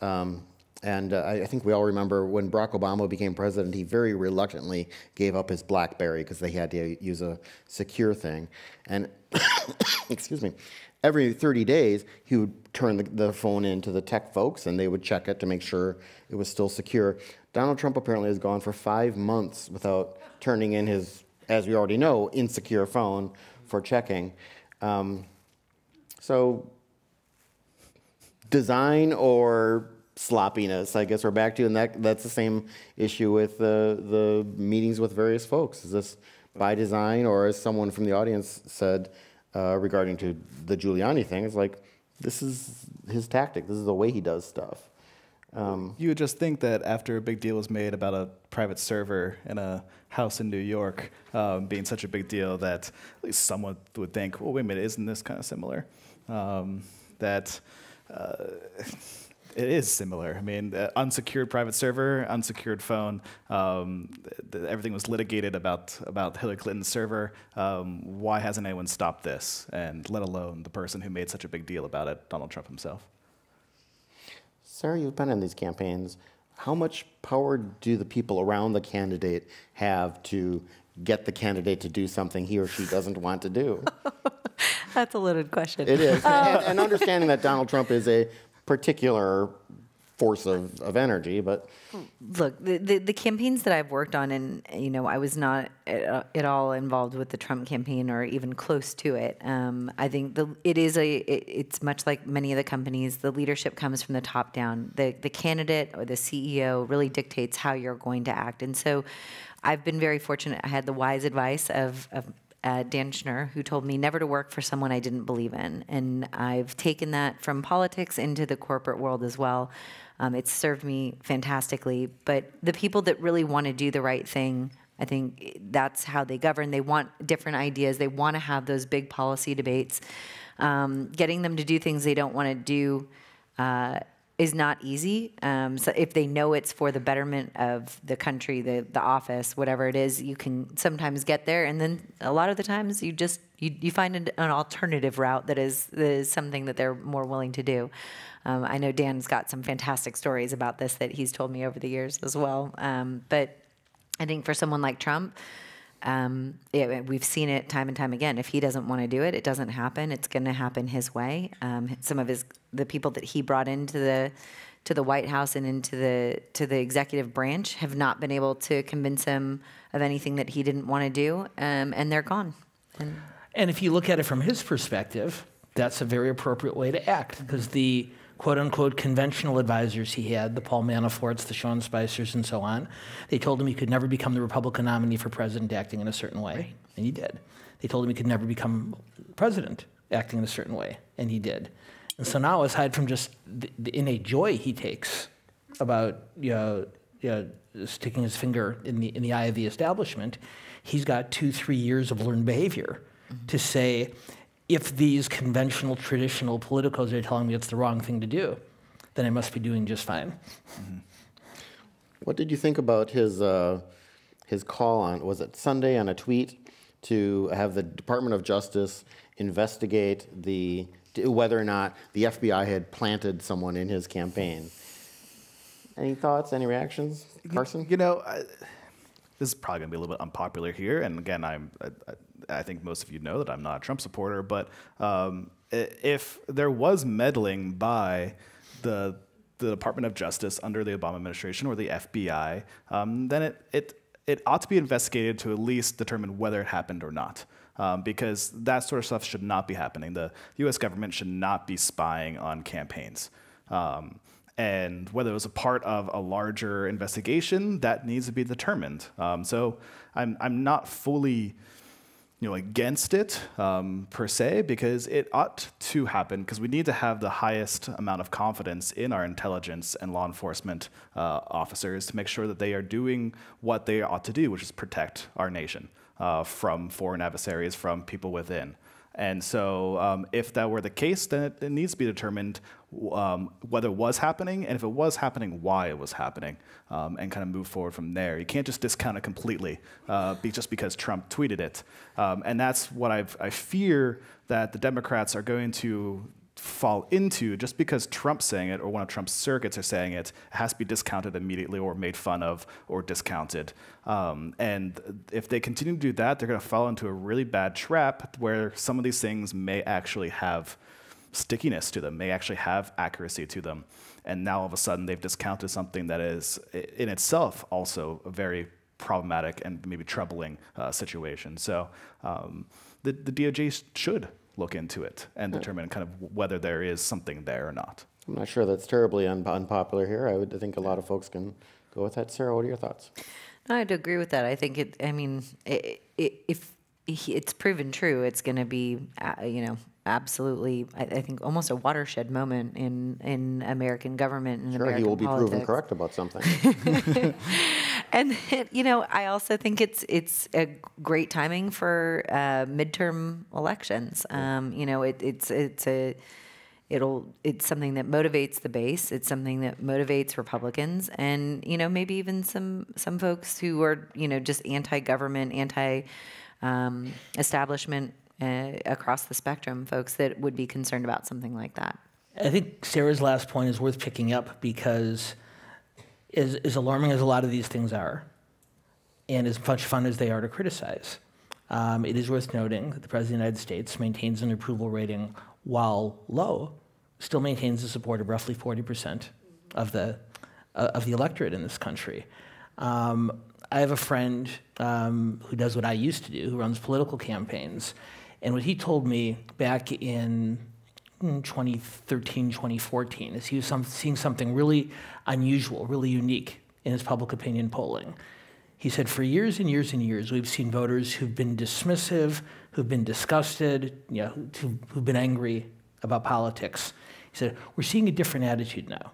I think we all remember when Barack Obama became president, he very reluctantly gave up his BlackBerry because they had to use a secure thing. And excuse me, every 30 days, he would turn the phone in to the tech folks, and they would check it to make sure it was still secure. Donald Trump apparently has gone for 5 months without turning in his, as we already know, insecure phone for checking. So design or sloppiness, I guess we're back to, and that's the same issue with the meetings with various folks. Is this by design, or as someone from the audience said regarding to the Giuliani thing, it's like, this is his tactic. This is the way he does stuff. You would just think that after a big deal was made about a private server in a house in New York being such a big deal, that at least someone would think, well, wait a minute, isn't this kind of similar? It is similar. I mean, unsecured private server, unsecured phone. Everything was litigated about Hillary Clinton's server. Why hasn't anyone stopped this? And let alone the person who made such a big deal about it, Donald Trump himself. Sarah, you've been in these campaigns. How much power do the people around the candidate have to get the candidate to do something he or she doesn't want to do? That's a loaded question. It is. And understanding that Donald Trump is a particular force of energy, but look, the campaigns that I've worked on, and I was not at all involved with the Trump campaign or even close to it. I think it's much like many of the companies. The leadership comes from the top down. The candidate or the CEO really dictates how you're going to act, and so I've been very fortunate. I had the wise advice of Dan Schnur, who told me never to work for someone I didn't believe in. And I've taken that from politics into the corporate world as well. It's served me fantastically. But the people that really want to do the right thing, I think that's how they govern. They want different ideas. They want to have those big policy debates. Getting them to do things they don't want to do is not easy. So if they know it's for the betterment of the country, the office, whatever it is, you can sometimes get there. And then a lot of the times you find an alternative route that is something that they're more willing to do. I know Dan's got some fantastic stories about this that he's told me over the years as well. But I think for someone like Trump, we've seen it time and time again. If he doesn't want to do it, it doesn't happen. It's going to happen his way. Some of the people that he brought into the White House and into the executive branch have not been able to convince him of anything that he didn't want to do, and they're gone. And if you look at it from his perspective, that's a very appropriate way to act, because the quote-unquote conventional advisors he had, the Paul Manaforts, the Sean Spicers, and so on. They told him he could never become the Republican nominee for president acting in a certain way, and he did. They told him he could never become president acting in a certain way, and he did. And so now, aside from just the innate joy he takes about sticking his finger in the eye of the establishment, he's got 2-3 years of learned behavior to say, if these conventional, traditional politicos are telling me it's the wrong thing to do, then I must be doing just fine. Mm-hmm. What did you think about his call on, was it Sunday, on a tweet to have the Department of Justice investigate whether or not the FBI had planted someone in his campaign? Any thoughts, any reactions, Carson? You know, this is probably going to be a little bit unpopular here, and again, I think most of you know that I'm not a Trump supporter, but if there was meddling by the Department of Justice under the Obama administration or the FBI, then it ought to be investigated to at least determine whether it happened or not. Because that sort of stuff should not be happening. The U.S. government should not be spying on campaigns. And whether it was a part of a larger investigation, that needs to be determined. So I'm not fully against it per se, because it ought to happen, because we need to have the highest amount of confidence in our intelligence and law enforcement officers to make sure that they are doing what they ought to do, which is protect our nation from foreign adversaries, from people within. And so if that were the case, then it needs to be determined whether it was happening, and if it was happening, why it was happening, and kind of move forward from there. You can't just discount it completely just because Trump tweeted it. And that's what I fear that the Democrats are going to fall into. Just because Trump's saying it or one of Trump's circuits are saying it, it has to be discounted immediately or made fun of or discounted. And if they continue to do that, they're going to fall into a really bad trap where some of these things may actually have stickiness to them, may actually have accuracy to them. And now all of a sudden they've discounted something that is in itself also a very problematic and maybe troubling situation. So the DOJ should look into it and determine kind of whether there is something there or not. I'm not sure that's terribly unpopular here. I would think a lot of folks can go with that. Sarah, what are your thoughts? I'd agree with that. I think if it's proven true, it's going to be, absolutely, I think almost a watershed moment in American government and American he will be politics. proven correct about something. And I also think it's a great timing for midterm elections. It's something that motivates the base. It's something that motivates Republicans, and maybe even some folks who are just anti-government, anti-establishment across the spectrum, folks that would be concerned about something like that. I think Sarah's last point is worth picking up, because as alarming as a lot of these things are, and as much fun as they are to criticize, it is worth noting that the President of the United States maintains an approval rating, while low, still maintains the support of roughly 40% of the electorate in this country. I have a friend who does what I used to do, who runs political campaigns, and what he told me back in 2013, 2014, is he was seeing something really unusual, really unique in his public opinion polling. He said, for years and years and years, we've seen voters who've been dismissive, who've been disgusted, who've been angry about politics. He said, we're seeing a different attitude now.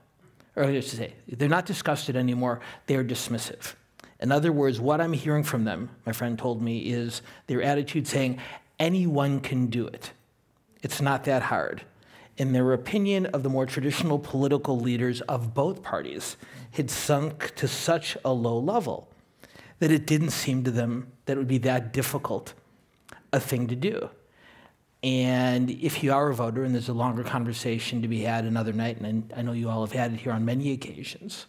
Or I should say, they're not disgusted anymore, they're dismissive. In other words, what I'm hearing from them, my friend told me, is their attitude saying, anyone can do it. It's not that hard. In their opinion of the more traditional political leaders of both parties had sunk to such a low level that it didn't seem to them that it would be that difficult a thing to do. And if you are a voter, and there's a longer conversation to be had another night, and I know you all have had it here on many occasions,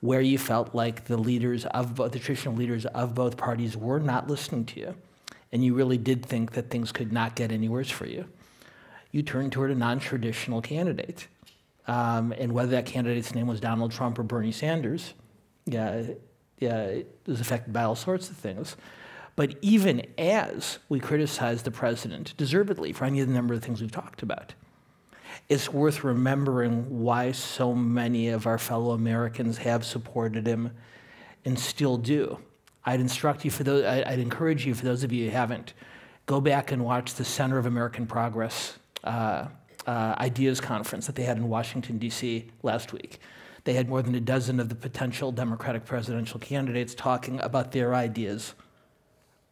where you felt like the leaders of both, the traditional leaders of both parties were not listening to you, and you really did think that things could not get any worse for you, you turned toward a non-traditional candidate. And whether that candidate's name was Donald Trump or Bernie Sanders, it was affected by all sorts of things. But even as we criticize the president, deservedly, for any of the number of things we've talked about, it's worth remembering why so many of our fellow Americans have supported him and still do. I'd encourage you, for those of you who haven't, go back and watch the Center of American Progress Ideas Conference that they had in Washington, D.C. last week. They had more than a dozen of the potential Democratic presidential candidates talking about their ideas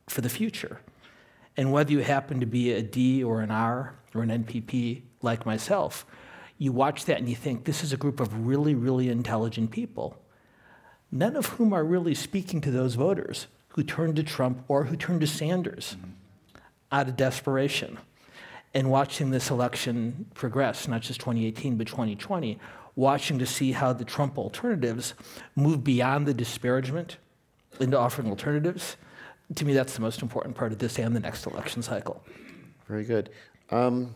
for the future. And whether you happen to be a D or an R or an NPP like myself, you watch that and you think, this is a group of really, really intelligent people, none of whom are really speaking to those voters who turned to Trump or who turned to Sanders out of desperation. And watching this election progress, not just 2018, but 2020, watching to see how the Trump alternatives move beyond the disparagement into offering alternatives, to me, that's the most important part of this and the next election cycle. Very good. For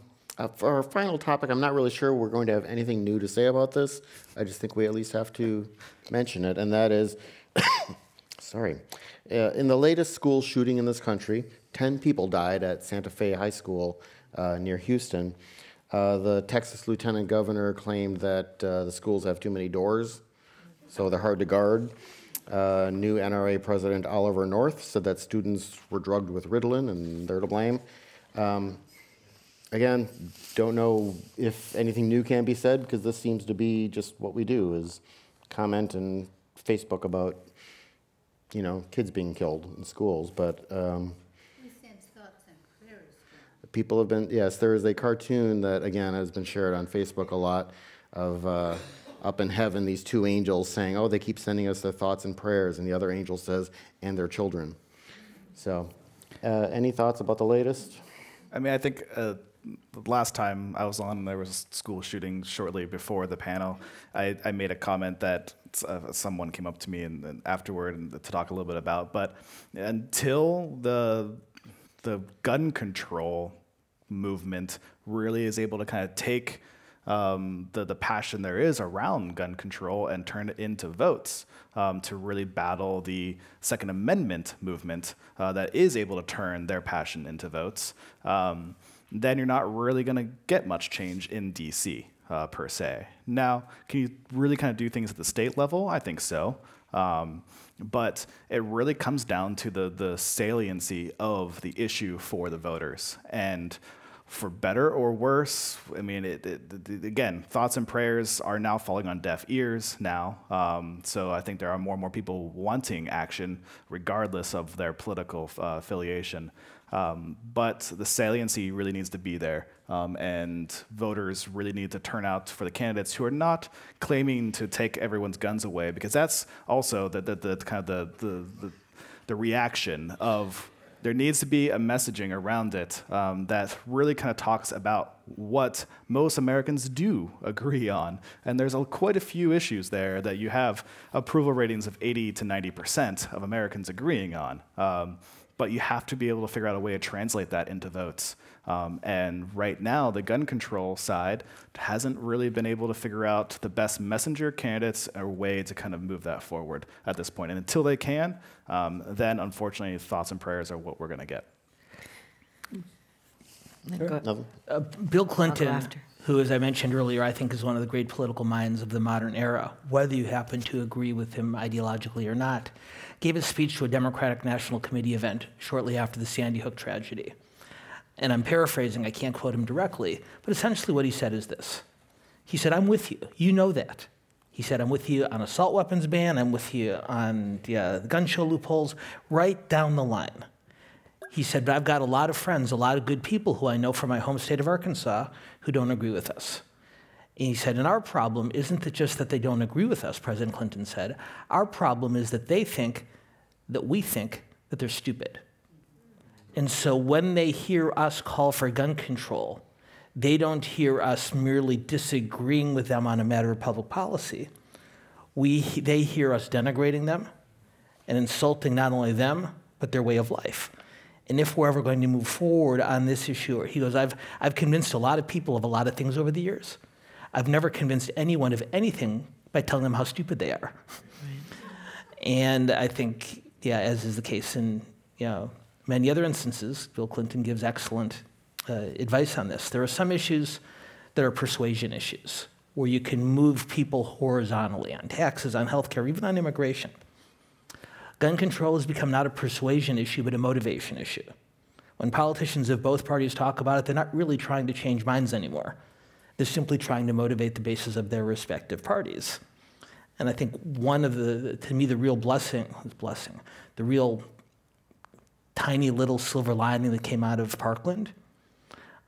our final topic, I'm not really sure we're going to have anything new to say about this. I just think we at least have to mention it, and that is, in the latest school shooting in this country, 10 people died at Santa Fe High School near Houston. The Texas lieutenant governor claimed that the schools have too many doors, so they're hard to guard. New NRA President Oliver North said that students were drugged with Ritalin and they're to blame. Again, don't know if anything new can be said, because this seems to be just what we do, is comment and Facebook about, kids being killed in schools. But people have been, yes, there is a cartoon that, again, has been shared on Facebook a lot of up in heaven, these two angels saying, oh, they keep sending us their thoughts and prayers, and the other angel says, and their children. So, any thoughts about the latest? I mean, I think the last time I was on, there was a school shooting shortly before the panel. I made a comment that someone came up to me and afterward and to talk a little bit about, but until the gun control movement really is able to kind of take the passion there is around gun control and turn it into votes to really battle the Second Amendment movement that is able to turn their passion into votes, then you're not really going to get much change in DC per se. Now, can you really kind of do things at the state level? I think so. But it really comes down to the saliency of the issue for the voters. And for better or worse, I mean, again, thoughts and prayers are now falling on deaf ears now. So I think there are more and more people wanting action regardless of their political affiliation. But the saliency really needs to be there. And voters really need to turn out for the candidates who are not claiming to take everyone's guns away, because that's also the reaction of, there needs to be a messaging around it that really kind of talks about what most Americans do agree on. And there's quite a few issues there that you have approval ratings of 80 to 90% of Americans agreeing on. But you have to be able to figure out a way to translate that into votes. And right now, the gun control side hasn't really been able to figure out the best messenger candidates or way to kind of move that forward at this point. And until they can, then unfortunately, thoughts and prayers are what we're going to get. Bill Clinton, who, as I mentioned earlier, I think is one of the great political minds of the modern era, whether you happen to agree with him ideologically or not, gave a speech to a Democratic National Committee event shortly after the Sandy Hook tragedy. And I'm paraphrasing, I can't quote him directly, but essentially what he said is this. He said, I'm with you, you know that. He said, I'm with you on assault weapons ban, I'm with you on the gun show loopholes, right down the line. He said, but I've got a lot of friends, a lot of good people who I know from my home state of Arkansas who don't agree with us. And he said, and our problem isn't just that they don't agree with us, President Clinton said. Our problem is that they think that we think that they're stupid. And so when they hear us call for gun control, they don't hear us merely disagreeing with them on a matter of public policy. They hear us denigrating them and insulting not only them, but their way of life. And if we're ever going to move forward on this issue, he goes, I've convinced a lot of people of a lot of things over the years. I've never convinced anyone of anything by telling them how stupid they are. Right. And I think, as is the case in many other instances, Bill Clinton gives excellent advice on this. There are some issues that are persuasion issues, where you can move people horizontally on taxes, on healthcare, even on immigration. Gun control has become not a persuasion issue, but a motivation issue. When politicians of both parties talk about it, they're not really trying to change minds anymore. They're simply trying to motivate the bases of their respective parties. And I think one of to me, the real the real tiny little silver lining that came out of Parkland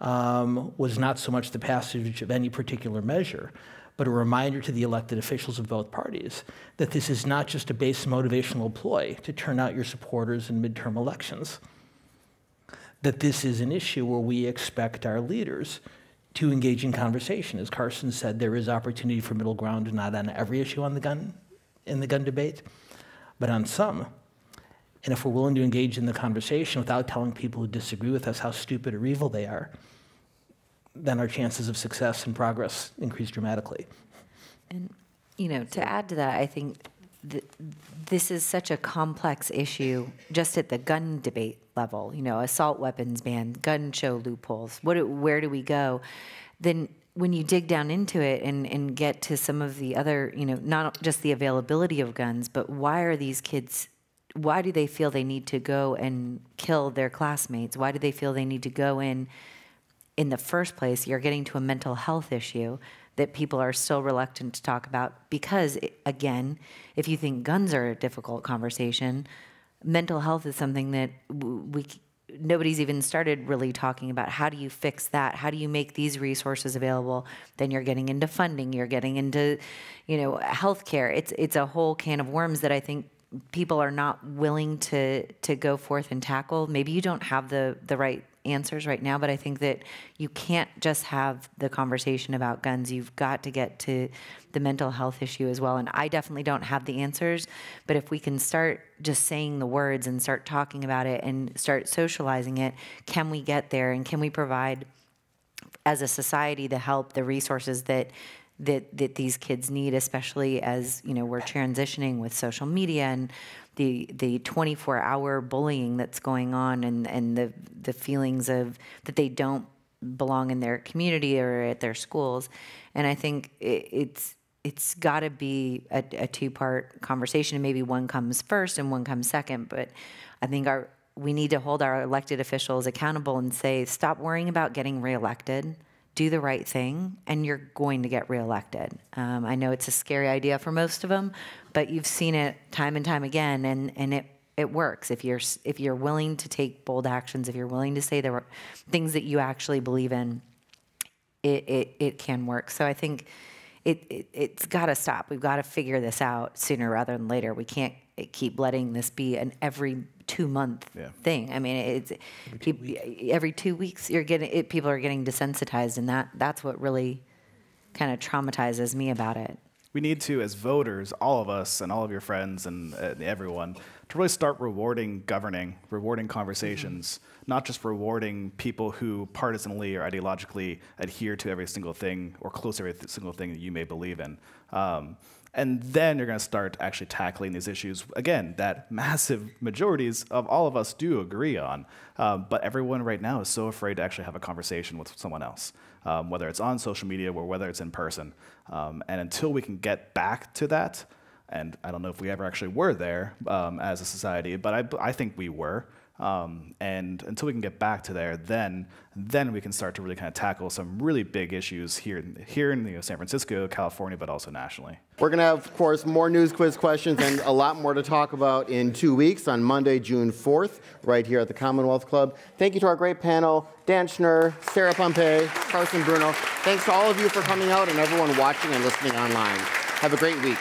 was not so much the passage of any particular measure, but a reminder to the elected officials of both parties that this is not just a base motivational ploy to turn out your supporters in midterm elections, that this is an issue where we expect our leaders to engage in conversation. As Carson said, there is opportunity for middle ground, not on every issue in the gun debate, but on some. And if we're willing to engage in the conversation without telling people who disagree with us how stupid or evil they are, then our chances of success and progress increase dramatically. And, to add to that, I think this is such a complex issue just at the gun debate level, assault weapons ban, gun show loopholes, where do we go? Then when you dig down into it and get to some of the other, not just the availability of guns, but why do they feel they need to go and kill their classmates? Why do they feel they need to go in the first place? You're getting to a mental health issue that people are still reluctant to talk about because, again, if you think guns are a difficult conversation, mental health is something that nobody's even started really talking about. How do you fix that? How do you make these resources available? Then you're getting into funding. You're getting into, healthcare. It's a whole can of worms that I think people are not willing to go forth and tackle. Maybe you don't have the right answers right now, but I think that you can't just have the conversation about guns. You've got to get to the mental health issue as well. And I definitely don't have the answers, but if we can start just saying the words and start talking about it and start socializing it, can we get there? And can we provide, as a society, the help, the resources that these kids need, especially as we're transitioning with social media and the 24-hour bullying that's going on and the feelings of that they don't belong in their community or at their schools. And I think it's got to be a two-part conversation, and maybe one comes first and one comes second. But I think we need to hold our elected officials accountable and say, stop worrying about getting reelected. Do the right thing, and you're going to get reelected. I know it's a scary idea for most of them, but you've seen it time and time again, and it works. If you're willing to take bold actions, if you're willing to say the things that you actually believe in, it can work. So I think it's got to stop. We've got to figure this out sooner rather than later. We can't keep letting this be an every 2-month thing. I mean, every 2 weeks people are getting desensitized, and that's what really kind of traumatizes me about it. We need to, as voters, all of us and all of your friends and everyone, to really start rewarding conversations, not just rewarding people who partisanly or ideologically adhere to every single thing or close to every single thing that you may believe in. And then you're going to start actually tackling these issues, again, that massive majorities of all of us do agree on. But everyone right now is so afraid to actually have a conversation with someone else, whether it's on social media or whether it's in person. And until we can get back to that, and I don't know if we ever actually were there as a society, but I think we were. And until we can get back to there, then we can start to really kind of tackle some really big issues here in San Francisco, California, but also nationally. We're going to have, of course, more news quiz questions and a lot more to talk about in 2 weeks on Monday, June 4th, right here at the Commonwealth Club. Thank you to our great panel, Dan Schnur, Sarah Pompey, Carson Bruno. Thanks to all of you for coming out and everyone watching and listening online. Have a great week.